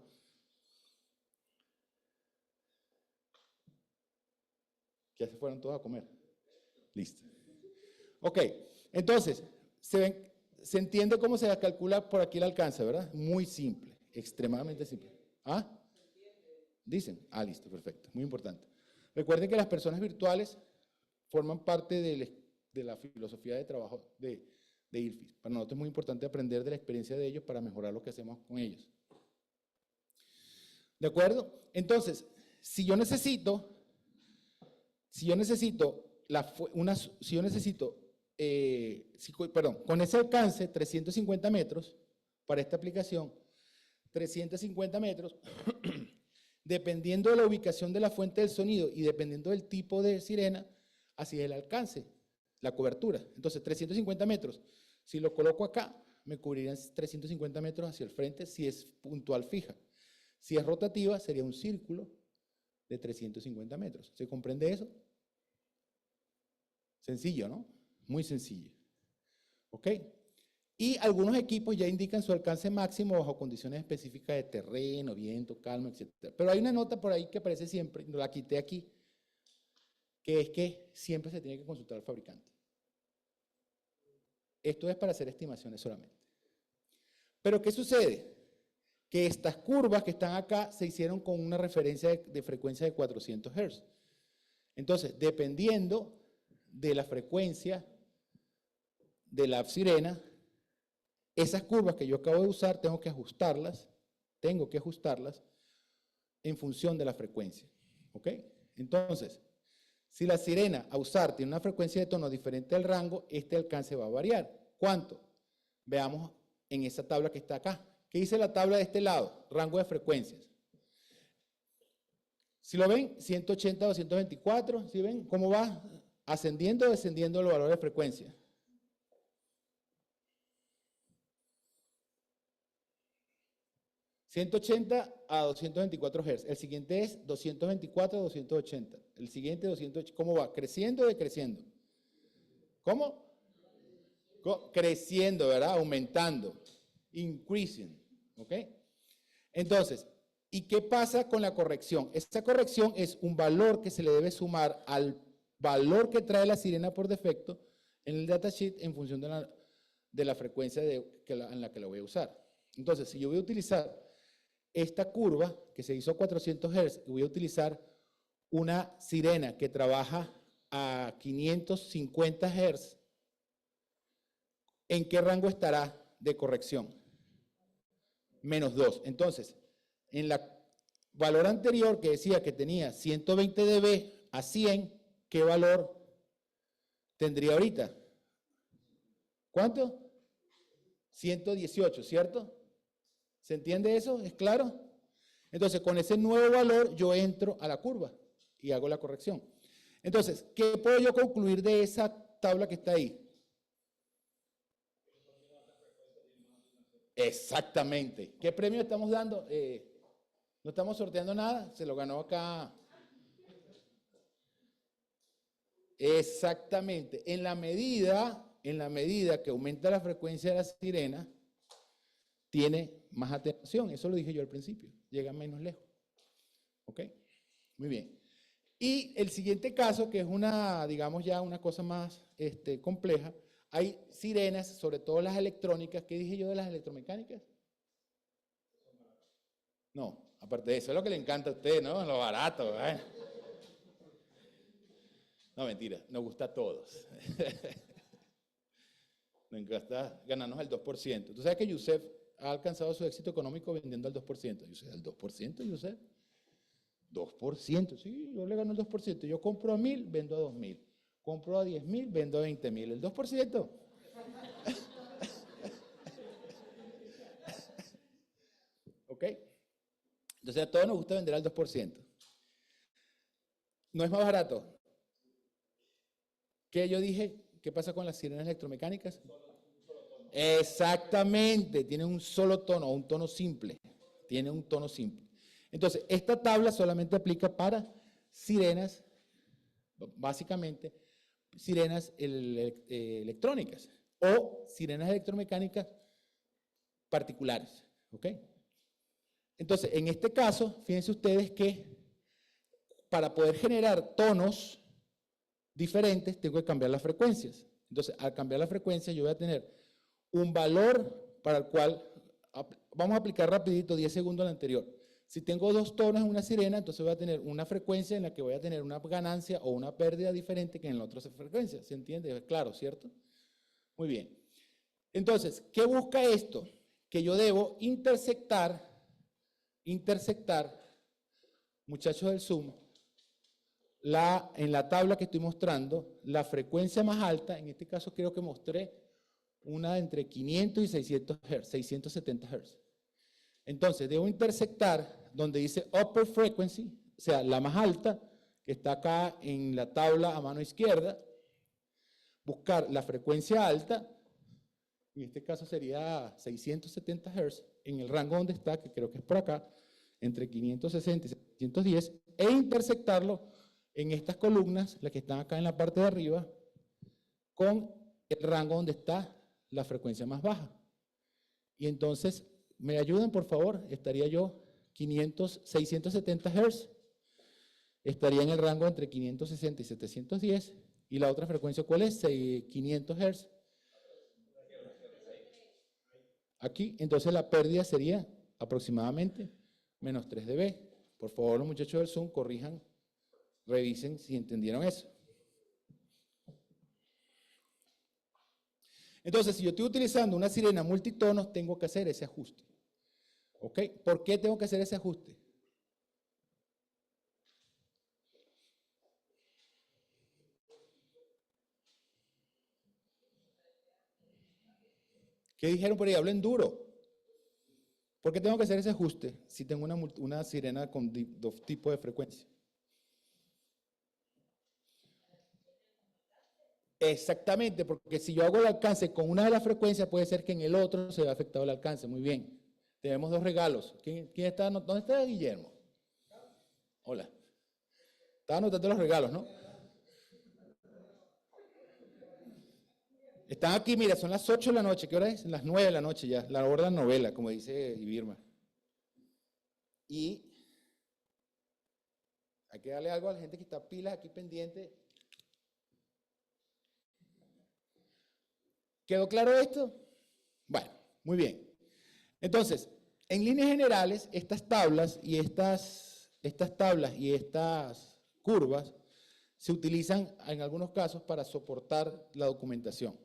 B: Ya se fueron todos a comer. Listo. Ok, entonces, se entiende cómo se calcula por aquí el alcance, ¿verdad? Muy simple, extremadamente simple. ¿Ah? ¿Dicen? Ah, listo, perfecto, muy importante. Recuerden que las personas virtuales forman parte de la filosofía de trabajo de ILFIS. Para nosotros es muy importante aprender de la experiencia de ellos para mejorar lo que hacemos con ellos. ¿De acuerdo? Entonces, con ese alcance, 350 metros, para esta aplicación, 350 metros, dependiendo de la ubicación de la fuente del sonido y dependiendo del tipo de sirena, así es el alcance, la cobertura. Entonces, 350 metros, si lo coloco acá, me cubrirían 350 metros hacia el frente si es puntual fija. Si es rotativa, sería un círculo de 350 metros. ¿Se comprende eso? Sencillo, ¿no? Muy sencillo. ¿Ok? Y algunos equipos ya indican su alcance máximo bajo condiciones específicas de terreno, viento, calma, etc. Pero hay una nota por ahí que aparece siempre, la quité aquí, que es que siempre se tiene que consultar al fabricante. Esto es para hacer estimaciones solamente. Pero ¿qué sucede? Que estas curvas que están acá se hicieron con una referencia de frecuencia de 400 Hz. Entonces, dependiendo de la frecuencia de la sirena, esas curvas que yo acabo de usar tengo que ajustarlas en función de la frecuencia. ¿Ok? Entonces, si la sirena a usar tiene una frecuencia de tono diferente al rango, este alcance va a variar. ¿Cuánto? Veamos en esa tabla que está acá. ¿Qué dice la tabla de este lado? Rango de frecuencias. Si lo ven, 180, 224, ¿sí ven cómo va ascendiendo o descendiendo los valores de frecuencia? ¿180 a 224 Hz? El siguiente es 224 a 280. El siguiente 280. ¿Cómo va? ¿Creciendo o decreciendo? ¿Cómo? Creciendo, ¿verdad? Aumentando. Increasing. ¿Ok? Entonces, ¿y qué pasa con la corrección? Esta corrección es un valor que se le debe sumar al valor que trae la sirena por defecto en el datasheet en función de la frecuencia en la que la voy a usar. Entonces, si yo voy a utilizar esta curva que se hizo a 400 Hz y voy a utilizar una sirena que trabaja a 550 Hz, ¿en qué rango estará de corrección? -2. Entonces, en la valor anterior que decía que tenía 120 dB a 100, ¿qué valor tendría ahorita? ¿Cuánto? 118, ¿cierto? ¿Se entiende eso? ¿Es claro? Entonces, con ese nuevo valor yo entro a la curva y hago la corrección. Entonces, ¿qué puedo yo concluir de esa tabla que está ahí? Exactamente. ¿Qué premio estamos dando? No estamos sorteando nada, se lo ganó acá. Exactamente. En la medida que aumenta la frecuencia de la sirena, tiene más atenuación. Eso lo dije yo al principio. Llega menos lejos. ¿Ok? Muy bien. Y el siguiente caso, que es una, digamos ya una cosa más compleja, hay sirenas, sobre todo las electrónicas. ¿Qué dije yo de las electromecánicas? No, aparte de eso, es lo que le encanta a usted, ¿no? Lo barato, ¿eh? No, mentira, nos gusta a todos. Nos encanta ganarnos el 2%. Tú sabes que Yusef ha alcanzado su éxito económico vendiendo al 2%. Yusef, ¿el 2%, Yusef? 2%, sí, yo le gano el 2%. Yo compro a 1.000, vendo a 2.000. Compro a 10.000, vendo a 20.000. El 2%. ¿Ok? Entonces a todos nos gusta vender al 2%. ¿No es más barato? ¿Qué yo dije? ¿Qué pasa con las sirenas electromecánicas? Exactamente, tiene un solo tono, un tono simple. Tiene un tono simple. Entonces, esta tabla solamente aplica para sirenas, básicamente, sirenas electrónicas o sirenas electromecánicas particulares. ¿Ok? Entonces, en este caso, fíjense ustedes que para poder generar tonos diferentes, tengo que cambiar las frecuencias. Entonces, al cambiar la frecuencia, yo voy a tener un valor para el cual, vamos a aplicar rapidito 10 segundos al anterior. Si tengo dos tonos en una sirena, entonces voy a tener una frecuencia en la que voy a tener una ganancia o una pérdida diferente que en la otra frecuencia. ¿Se entiende? Es claro, ¿cierto? Muy bien. Entonces, ¿qué busca esto? Que yo debo intersectar, muchachos del Zoom, en la tabla que estoy mostrando, la frecuencia más alta, en este caso creo que mostré una de entre 500 y 600 Hz, 670 Hz. Entonces, debo intersectar donde dice upper frequency, o sea, la más alta, que está acá en la tabla a mano izquierda, buscar la frecuencia alta, en este caso sería 670 Hz, en el rango donde está, que creo que es por acá, entre 560 y 710, e intersectarlo en estas columnas, las que están acá en la parte de arriba, con el rango donde está la frecuencia más baja. Y entonces, ¿me ayudan, por favor? Estaría yo 670 Hz, estaría en el rango entre 560 y 710, y la otra frecuencia, ¿cuál es? 500 Hz. Aquí, entonces la pérdida sería aproximadamente menos 3 dB. Por favor, los muchachos del Zoom corrijan, revisen si entendieron eso. Entonces, si yo estoy utilizando una sirena multitonos, tengo que hacer ese ajuste. ¿Ok? ¿Por qué tengo que hacer ese ajuste? ¿Qué dijeron por ahí? Hablen duro. ¿Por qué tengo que hacer ese ajuste si tengo una sirena con dos tipos de frecuencia? Exactamente, porque si yo hago el alcance con una de las frecuencias, puede ser que en el otro se vea afectado el alcance. Muy bien. Tenemos dos regalos. ¿Quién está? ¿Dónde está Guillermo? Hola. Estaba anotando los regalos, ¿no? Están aquí, mira, son las 8 de la noche. ¿Qué hora es? Las 9 de la noche ya. La hora de la novela, como dice Ibirma. Y hay que darle algo a la gente que está pilas aquí pendiente. ¿Quedó claro esto? Bueno, muy bien. Entonces, en líneas generales, estas tablas y estas curvas se utilizan en algunos casos para soportar la documentación.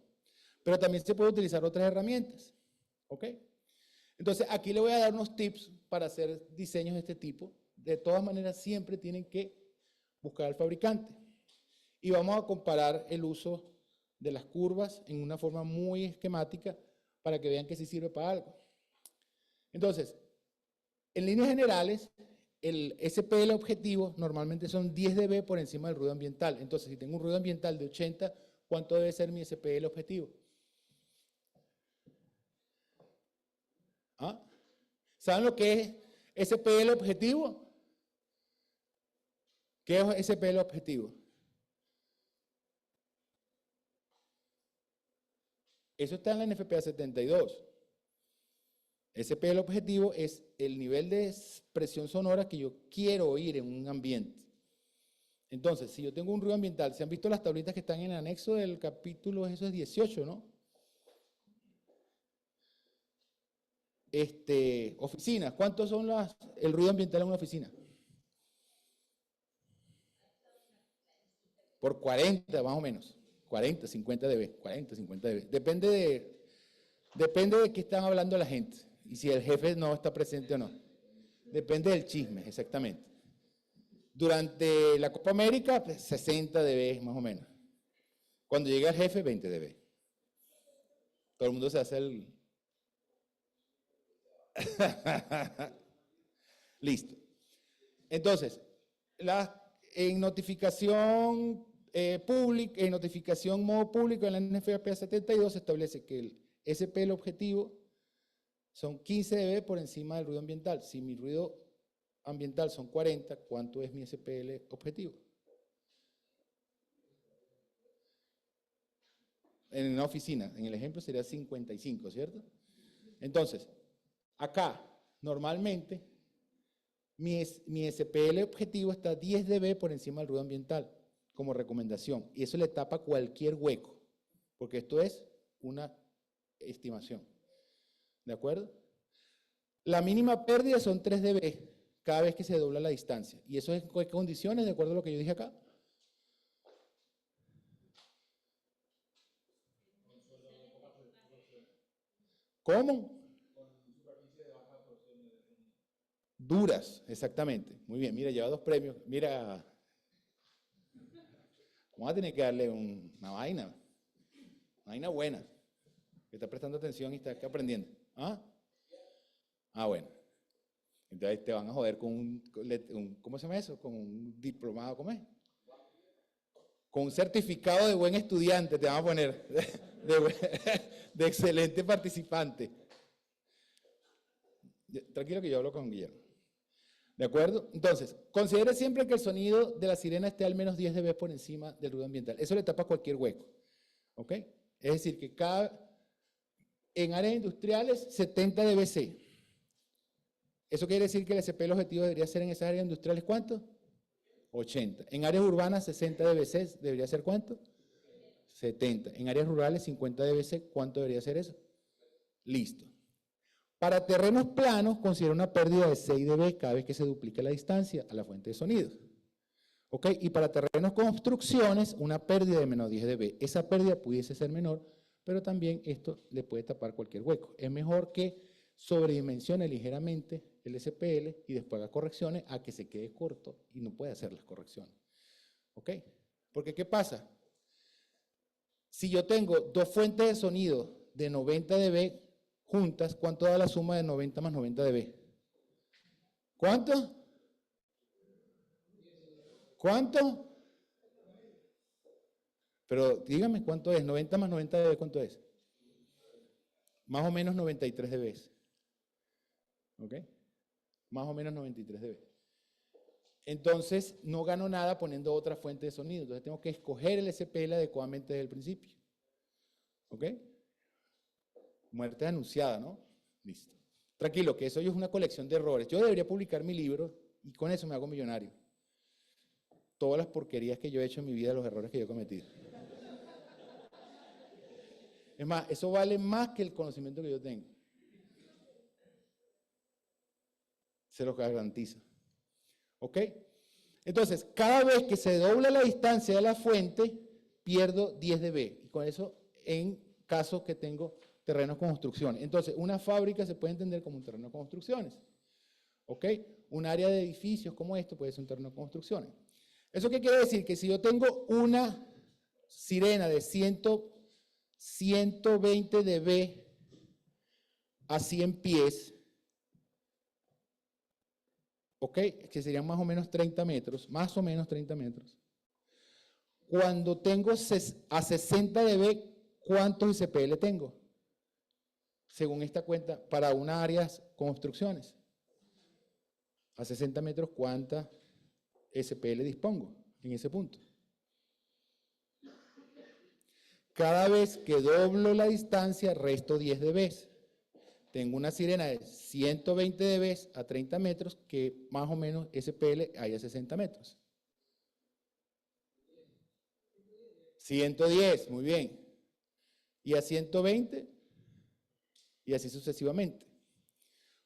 B: Pero también se puede utilizar otras herramientas. ¿Ok? Entonces, aquí le voy a dar unos tips para hacer diseños de este tipo. De todas maneras, siempre tienen que buscar al fabricante. Y vamos a comparar el uso de las curvas en una forma muy esquemática para que vean que sí sirve para algo. Entonces, en líneas generales, el SPL objetivo normalmente son 10 dB por encima del ruido ambiental. Entonces, si tengo un ruido ambiental de 80, ¿cuánto debe ser mi SPL objetivo? ¿Ah? ¿Saben lo que es SPL objetivo? ¿Qué es SPL objetivo? Eso está en la NFPA 72. SPL objetivo es el nivel de expresión sonora que yo quiero oír en un ambiente. Entonces, si yo tengo un ruido ambiental, ¿se han visto las tablitas que están en el anexo del capítulo, eso es 18, ¿no? Oficinas, ¿cuántos son el ruido ambiental en una oficina? Por 40 más o menos, 40, 50 dB, 40, 50 dB. Depende de qué están hablando la gente y si el jefe no está presente o no. Depende del chisme, exactamente. Durante la Copa América, pues, 60 dB más o menos. Cuando llega el jefe, 20 dB. Todo el mundo se hace el... Listo. Entonces, en notificación pública, en notificación modo público en la NFPA 72 se establece que el SPL objetivo son 15 dB por encima del ruido ambiental. Si mi ruido ambiental son 40, ¿cuánto es mi SPL objetivo? En una oficina, en el ejemplo sería 55, ¿cierto? Entonces, acá, normalmente, mi SPL objetivo está 10 dB por encima del ruido ambiental, como recomendación. Y eso le tapa cualquier hueco, porque esto es una estimación. ¿De acuerdo? La mínima pérdida son 3 dB cada vez que se dobla la distancia. ¿Y eso es en qué condiciones, de acuerdo a lo que yo dije acá? ¿Cómo? Duras, exactamente. Muy bien, mira, lleva 2 premios. Mira, vamos a tener que darle una vaina buena, que está prestando atención y está aprendiendo. ¿Ah? Bueno. Entonces te van a joder con ¿cómo se llama eso? Con un diplomado, ¿cómo es? Con un certificado de buen estudiante te van a poner, de excelente participante. Tranquilo que yo hablo con Guillermo. ¿De acuerdo? Entonces, considere siempre que el sonido de la sirena esté al menos 10 dB por encima del ruido ambiental. Eso le tapa cualquier hueco. ¿Ok? Es decir, que en áreas industriales, 70 dBc. Eso quiere decir que el SPL objetivo debería ser en esas áreas industriales, ¿cuánto? 80. En áreas urbanas, 60 dBc, ¿debería ser cuánto? 70. En áreas rurales, 50 dBc, ¿cuánto debería ser eso? Listo. Para terrenos planos, considera una pérdida de 6 dB cada vez que se duplica la distancia a la fuente de sonido. ¿Ok? Y para terrenos con obstrucciones, una pérdida de menos 10 dB. Esa pérdida pudiese ser menor, pero también esto le puede tapar cualquier hueco. Es mejor que sobredimensione ligeramente el SPL y después haga correcciones a que se quede corto y no puede hacer las correcciones. ¿Ok? Porque ¿qué pasa? Si yo tengo 2 fuentes de sonido de 90 dB juntas, ¿cuánto da la suma de 90 más 90 dB? ¿Cuánto? ¿Cuánto? Pero dígame cuánto es, 90 más 90 dB, ¿cuánto es? Más o menos 93 dB. ¿Ok? Más o menos 93 dB. Entonces, no gano nada poniendo otra fuente de sonido. Entonces, tengo que escoger el SPL adecuadamente desde el principio. ¿Ok? Muerte anunciada, ¿no? Listo. Tranquilo, que eso es una colección de errores. Yo debería publicar mi libro y con eso me hago millonario. Todas las porquerías que yo he hecho en mi vida, los errores que yo he cometido. Es más, eso vale más que el conocimiento que yo tengo. Se los garantizo. ¿Ok? Entonces, cada vez que se dobla la distancia de la fuente, pierdo 10 dB. Y con eso, en caso que tengo terrenos con construcciones. Entonces, una fábrica se puede entender como un terreno con construcciones. ¿Ok? Un área de edificios como esto puede ser un terreno con construcciones. ¿Eso qué quiere decir? Que si yo tengo una sirena de 120 dB a 100 pies, ¿ok? Que serían más o menos 30 metros, más o menos 30 metros. Cuando tengo a 60 dB, ¿cuántos SPL tengo? Según esta cuenta, para una área con obstrucciones. A 60 metros, ¿cuánta SPL dispongo en ese punto? Cada vez que doblo la distancia, resto 10 dB. Tengo una sirena de 120 dB a 30 metros, que más o menos SPL hay a 60 metros. 110, muy bien. Y a 120, y así sucesivamente.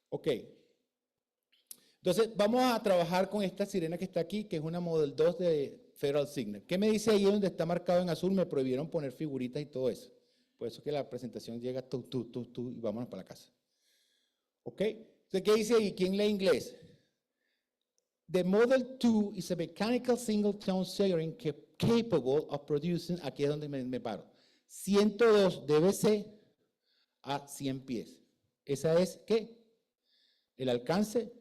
B: Ok. Entonces, vamos a trabajar con esta sirena que está aquí, que es una Model 2 de Federal Signal. ¿Qué me dice ahí donde está marcado en azul? Me prohibieron poner figuritas y todo eso. Por eso que la presentación llega tú, y vámonos para la casa. ¿Ok? Entonces, ¿qué dice ahí? ¿Quién lee inglés? The Model 2 is a mechanical single-tone siren capable of producing, aquí es donde me paro, 102 dBc a 100 pies. Esa es, ¿qué? El alcance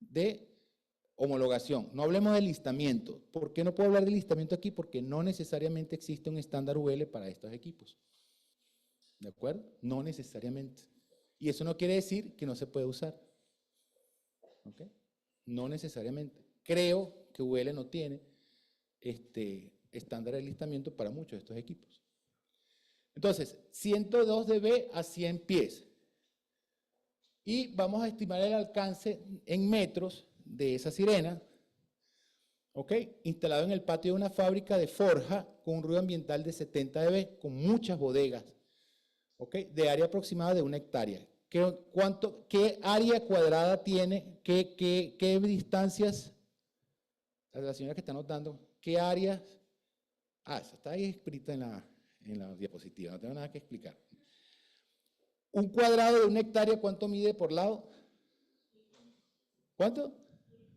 B: de homologación. No hablemos de listamiento. ¿Por qué no puedo hablar de listamiento aquí? Porque no necesariamente existe un estándar UL para estos equipos. ¿De acuerdo? No necesariamente. Y eso no quiere decir que no se puede usar. ¿Ok? No necesariamente. Creo que UL no tiene estándar de listamiento para muchos de estos equipos. Entonces, 102 dB a 100 pies. Y vamos a estimar el alcance en metros de esa sirena, ¿ok? Instalado en el patio de una fábrica de forja con un ruido ambiental de 70 dB, con muchas bodegas, ¿ok? De área aproximada de 1 hectárea. ¿Qué área cuadrada tiene? ¿Qué distancias? La señora que está anotando, ¿qué áreas? Eso está ahí escrito en la diapositiva, no tengo nada que explicar. Un cuadrado de 1 hectárea, ¿cuánto mide por lado? ¿Cuánto?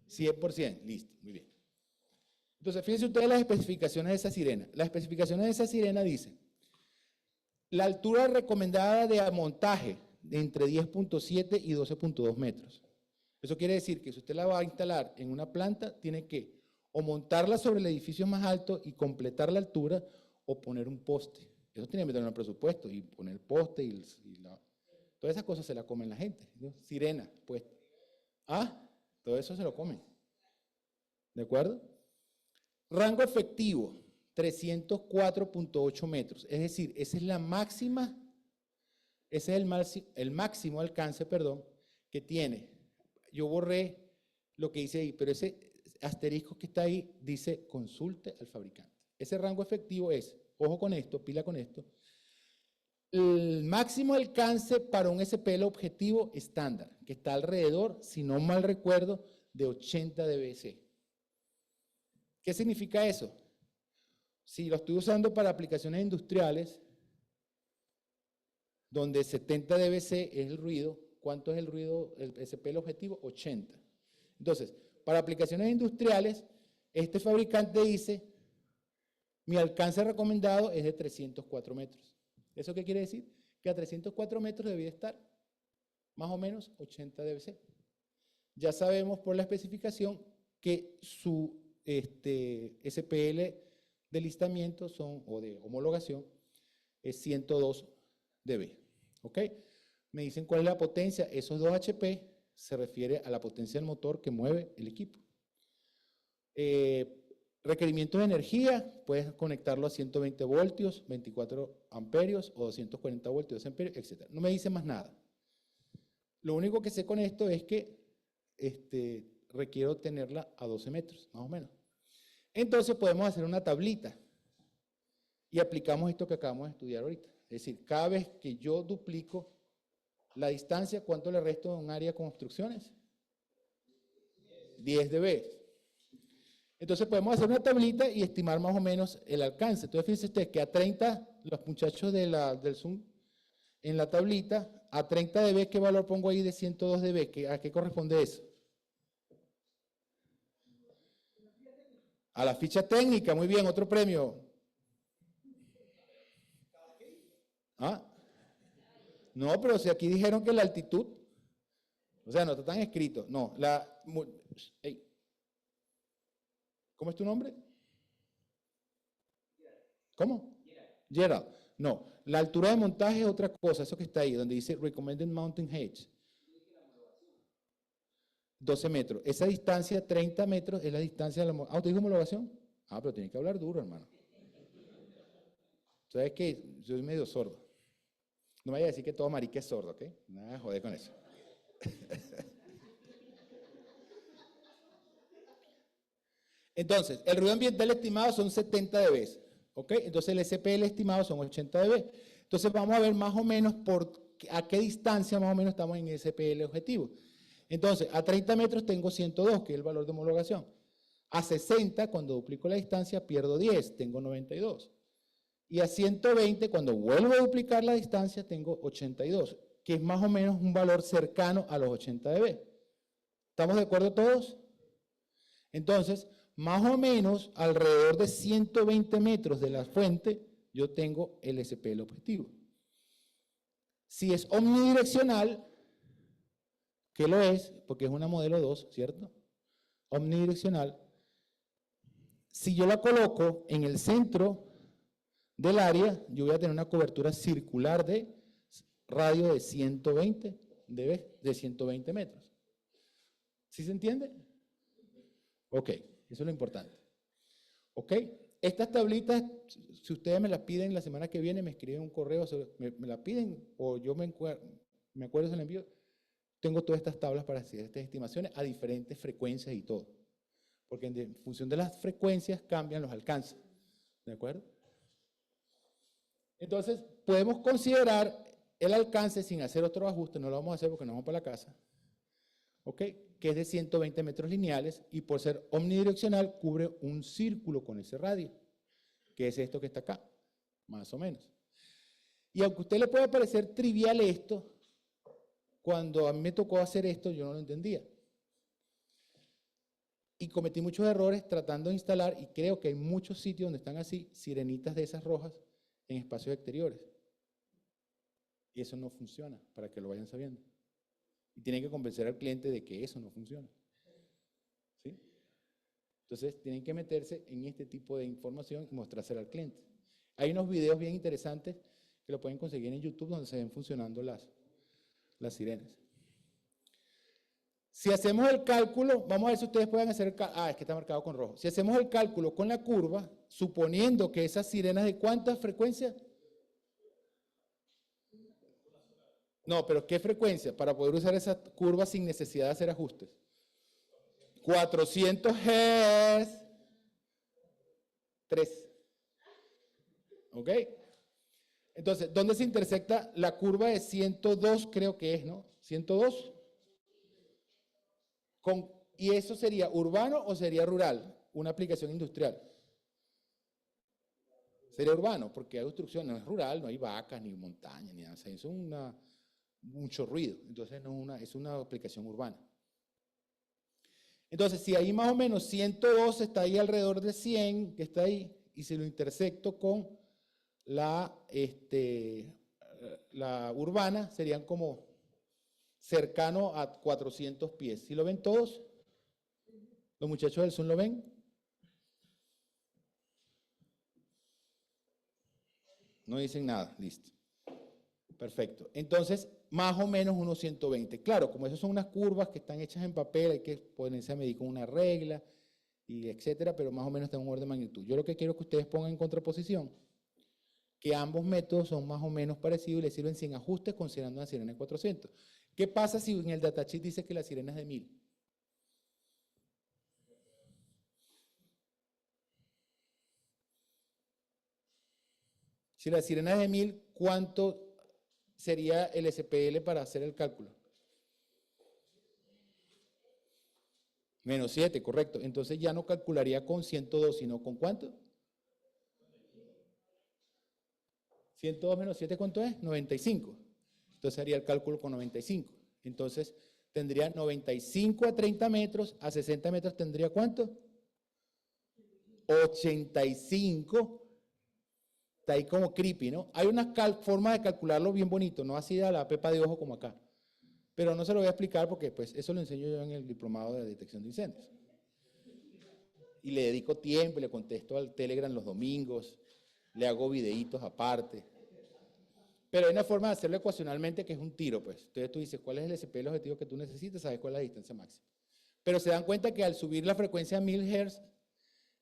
B: 100%, listo, muy bien. Entonces, fíjense ustedes las especificaciones de esa sirena. Las especificaciones de esa sirena dicen, la altura recomendada de montaje de entre 10.7 y 12.2 metros. Eso quiere decir que si usted la va a instalar en una planta, tiene que o montarla sobre el edificio más alto y completar la altura, o poner un poste. Eso tiene que meterlo en el presupuesto, y poner el poste todas esas cosas se las comen la gente, ¿no? Sirena, pues. Todo eso se lo comen. ¿De acuerdo? Rango efectivo, 304.8 metros. Es decir, esa es la máxima, ese es el máximo alcance, perdón, que tiene. Yo borré lo que dice ahí, pero ese asterisco que está ahí dice consulte al fabricante. Ese rango efectivo es, ojo con esto, pila con esto, el máximo alcance para un SPL objetivo estándar, que está alrededor, si no mal recuerdo, de 80 dBc. ¿Qué significa eso? Si lo estoy usando para aplicaciones industriales, donde 70 dBc es el ruido, ¿cuánto es el ruido, el SPL objetivo? 80. Entonces, para aplicaciones industriales, este fabricante dice, mi alcance recomendado es de 304 metros. ¿Eso qué quiere decir? Que a 304 metros debía estar más o menos 80 dBc. Ya sabemos por la especificación que su SPL de listamiento o de homologación es 102 dB. ¿Ok? Me dicen cuál es la potencia. Esos 2 HP se refiere a la potencia del motor que mueve el equipo. Requerimientos de energía, puedes conectarlo a 120 voltios, 24 amperios o 240 voltios, 12 amperios, etc. No me dice más nada. Lo único que sé con esto es que requiero tenerla a 12 metros, más o menos. Entonces podemos hacer una tablita y aplicamos esto que acabamos de estudiar ahorita. Es decir, cada vez que yo duplico la distancia, ¿cuánto le resto a un área con obstrucciones? 10 dB. Entonces podemos hacer una tablita y estimar más o menos el alcance. Entonces fíjense ustedes que a 30, los muchachos del Zoom, en la tablita, a 30 dB, ¿qué valor pongo ahí de 102 dB? ¿A qué corresponde eso? A la ficha técnica, muy bien, otro premio. No, pero si aquí dijeron que la altitud, o sea, no está tan escrito. No, ¿cómo es tu nombre? ¿Cómo? Gerald. No, la altura de montaje es otra cosa, eso que está ahí, donde dice Recommended Mounting Height. 12 metros. Esa distancia, 30 metros, es la distancia de la... ¿Usted dijo homologación? Pero tiene que hablar duro, hermano. ¿Sabes qué? Soy medio sordo. No me vaya a decir que todo marica es sordo, ¿ok? Nada, joder con eso. Entonces, el ruido ambiental estimado son 70 dB, ¿Ok? Entonces el SPL estimado son 80 dB. Entonces vamos a ver más o menos a qué distancia más o menos estamos en SPL objetivo. Entonces, a 30 metros tengo 102, que es el valor de homologación. A 60, cuando duplico la distancia, pierdo 10, tengo 92. Y a 120, cuando vuelvo a duplicar la distancia, tengo 82, que es más o menos un valor cercano a los 80 dB. ¿Estamos de acuerdo todos? Entonces, más o menos alrededor de 120 metros de la fuente, yo tengo el SPL objetivo. Si es omnidireccional, que lo es, porque es una modelo 2, ¿cierto? Omnidireccional. Si yo la coloco en el centro del área, yo voy a tener una cobertura circular de radio de 120 dB, de 120 metros. ¿Sí se entiende? Ok, eso es lo importante. Ok, estas tablitas, si ustedes me las piden la semana que viene, me escriben un correo, me la piden, o yo me acuerdo, se la envío. Tengo todas estas tablas para hacer estas estimaciones a diferentes frecuencias y todo. Porque en función de las frecuencias cambian los alcances. ¿De acuerdo? Entonces, podemos considerar el alcance sin hacer otro ajuste, no lo vamos a hacer porque nos vamos para la casa, ¿ok? Que es de 120 metros lineales y por ser omnidireccional cubre un círculo con ese radio, que es esto que está acá, más o menos. Y aunque a usted le pueda parecer trivial esto, cuando a mí me tocó hacer esto yo no lo entendía. Y cometí muchos errores tratando de instalar, y creo que hay muchos sitios donde están así, sirenitas de esas rojas en espacios exteriores. Y eso no funciona, para que lo vayan sabiendo. Y tienen que convencer al cliente de que eso no funciona. ¿Sí? Entonces, tienen que meterse en este tipo de información y mostrársela al cliente. Hay unos videos bien interesantes que lo pueden conseguir en YouTube donde se ven funcionando las sirenas. Si hacemos el cálculo, vamos a ver si ustedes pueden hacer el cálculo. Es que está marcado con rojo. Si hacemos el cálculo con la curva, suponiendo que esas sirenas de ¿cuántas frecuencias? No, pero ¿qué frecuencia? Para poder usar esa curva sin necesidad de hacer ajustes. 400 Hz. 3. ¿Ok? Entonces, ¿dónde se intersecta la curva de 102? Creo que es, ¿no? 102. ¿Y eso sería urbano o sería rural? Una aplicación industrial. Sería urbano, porque hay construcción, no es rural, no hay vacas, ni montañas, ni nada. O sea, eso es mucho ruido. Entonces, es una aplicación urbana. Entonces, si ahí más o menos 102 está ahí alrededor de 100, que está ahí, y si lo intersecto con la urbana, serían como cercano a 400 pies. ¿Sí lo ven todos? ¿Los muchachos del Zoom lo ven? No dicen nada, listo. Perfecto. Entonces, más o menos unos 120. Claro, como esas son unas curvas que están hechas en papel, hay que ponerse a medir con una regla, y etcétera, pero más o menos está en un orden de magnitud. Yo lo que quiero es que ustedes pongan en contraposición que ambos métodos son más o menos parecidos y les sirven sin ajustes considerando una sirena de 400. ¿Qué pasa si en el datasheet dice que la sirena es de 1000? Si la sirena es de 1000, ¿cuánto sería el SPL para hacer el cálculo? Menos 7, correcto. Entonces ya no calcularía con 102, sino con ¿cuánto? 102 menos 7, ¿cuánto es? 95. Entonces haría el cálculo con 95. Entonces tendría 95 a 30 metros, a 60 metros tendría ¿cuánto? 85. Está ahí como creepy, ¿no? Hay una forma de calcularlo bien bonito, no así a la pepa de ojo como acá. Pero no se lo voy a explicar porque pues eso lo enseño yo en el diplomado de detección de incendios. Y le dedico tiempo, le contesto al Telegram los domingos, le hago videitos aparte. Pero hay una forma de hacerlo ecuacionalmente que es un tiro, pues. Entonces tú dices, ¿cuál es el SP, el objetivo que tú necesitas? Sabes cuál es la distancia máxima. Pero se dan cuenta que al subir la frecuencia a 1000 Hz,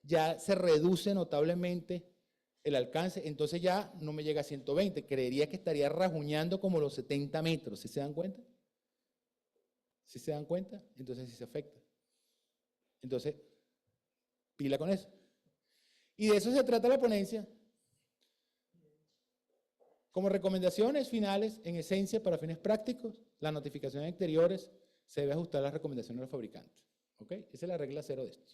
B: ya se reduce notablemente el alcance, entonces ya no me llega a 120, creería que estaría rajuñando como los 70 metros, ¿sí se dan cuenta? ¿Sí se dan cuenta? Entonces sí se afecta. Entonces, pila con eso. Y de eso se trata la ponencia, Como recomendaciones finales, en esencia, para fines prácticos, las notificaciones exteriores se debe ajustar a las recomendaciones del fabricante. ¿Ok? Esa es la regla 0 de esto.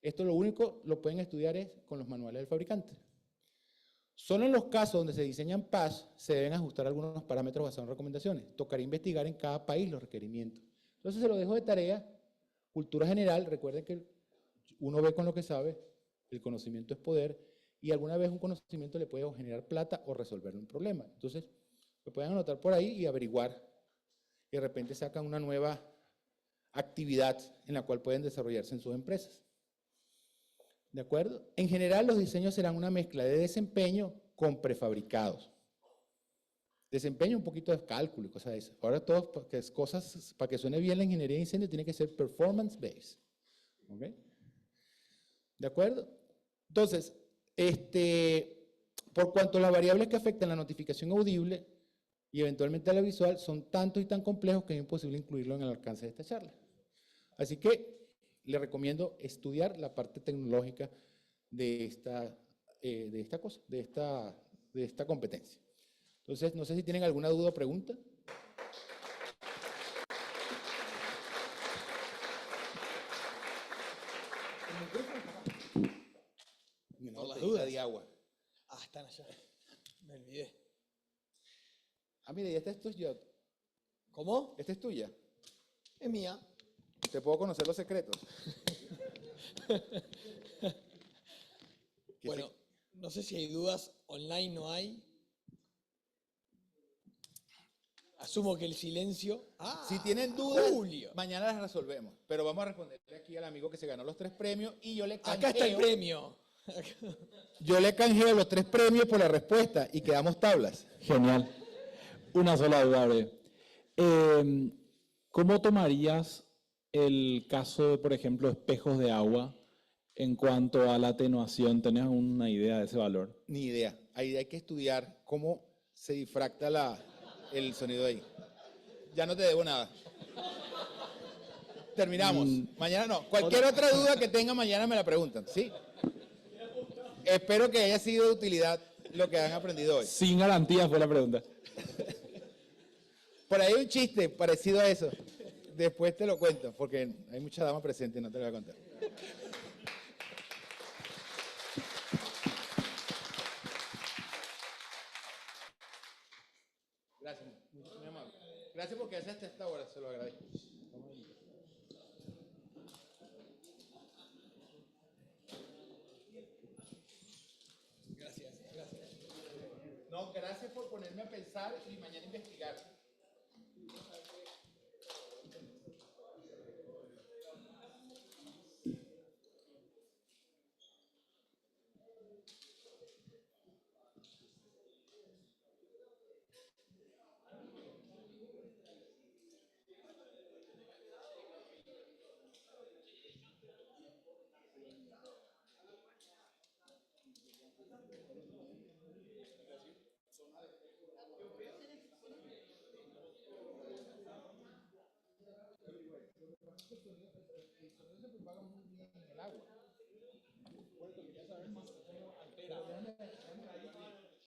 B: Esto lo único lo pueden estudiar es con los manuales del fabricante. Solo en los casos donde se diseñan PAS se deben ajustar algunos parámetros basados en recomendaciones. Tocará investigar en cada país los requerimientos. Entonces se lo dejo de tarea. Cultura general, recuerden que uno ve con lo que sabe, el conocimiento es poder, y alguna vez un conocimiento le puede generar plata o resolver un problema. Entonces, lo pueden anotar por ahí y averiguar. Y de repente sacan una nueva actividad en la cual pueden desarrollarse en sus empresas. ¿De acuerdo? En general, los diseños serán una mezcla de desempeño con prefabricados. Desempeño, un poquito de cálculo y cosas de esas. Ahora todo, para que suene bien la ingeniería de incendio, tiene que ser performance-based. ¿Ok? ¿De acuerdo? Entonces, por cuanto las variables que afectan la notificación audible y eventualmente a la visual son tantos y tan complejos que es imposible incluirlo en el alcance de esta charla. Así que le recomiendo estudiar la parte tecnológica de esta competencia. Entonces, no sé si tienen alguna duda o pregunta.
A: Por las dudas.
B: De agua.
A: Ah, están allá. Me olvidé.
B: Ah, mira, y esta es tuya.
A: ¿Cómo?
B: Esta es tuya.
A: Es mía.
B: ¿Te puedo conocer los secretos?
A: Bueno, no sé si hay dudas. Online no hay. Asumo que el silencio. Ah,
B: Si tienen dudas,
A: Julio.
B: mañana las resolvemos. Pero vamos a responderle aquí al amigo que se ganó los 3 premios y yo le canjeo.
A: Acá está el premio.
B: Yo le canjeo los 3 premios por la respuesta y quedamos tablas.
C: Genial. Una sola duda, breve. ¿Cómo tomarías el caso de, por ejemplo, espejos de agua en cuanto a la atenuación? ¿Tenés una idea de ese valor?
B: Ni idea. Ahí hay que estudiar cómo se difracta el sonido ahí. Ya no te debo nada. Terminamos. Mañana no. Cualquier otra duda que tenga mañana me la preguntan, ¿sí? Espero que haya sido de utilidad lo que han aprendido hoy.
C: Sin garantía fue la pregunta.
B: Por ahí hay un chiste parecido a eso. Después te lo cuento, porque hay muchas damas presentes y no te lo voy a contar. Gracias, muy amable. Gracias porque hace hasta esta hora, se lo agradezco.
A: Gracias.
B: No, gracias por ponerme a pensar y mañana investigar. El sonido se propaga muy bien en el agua.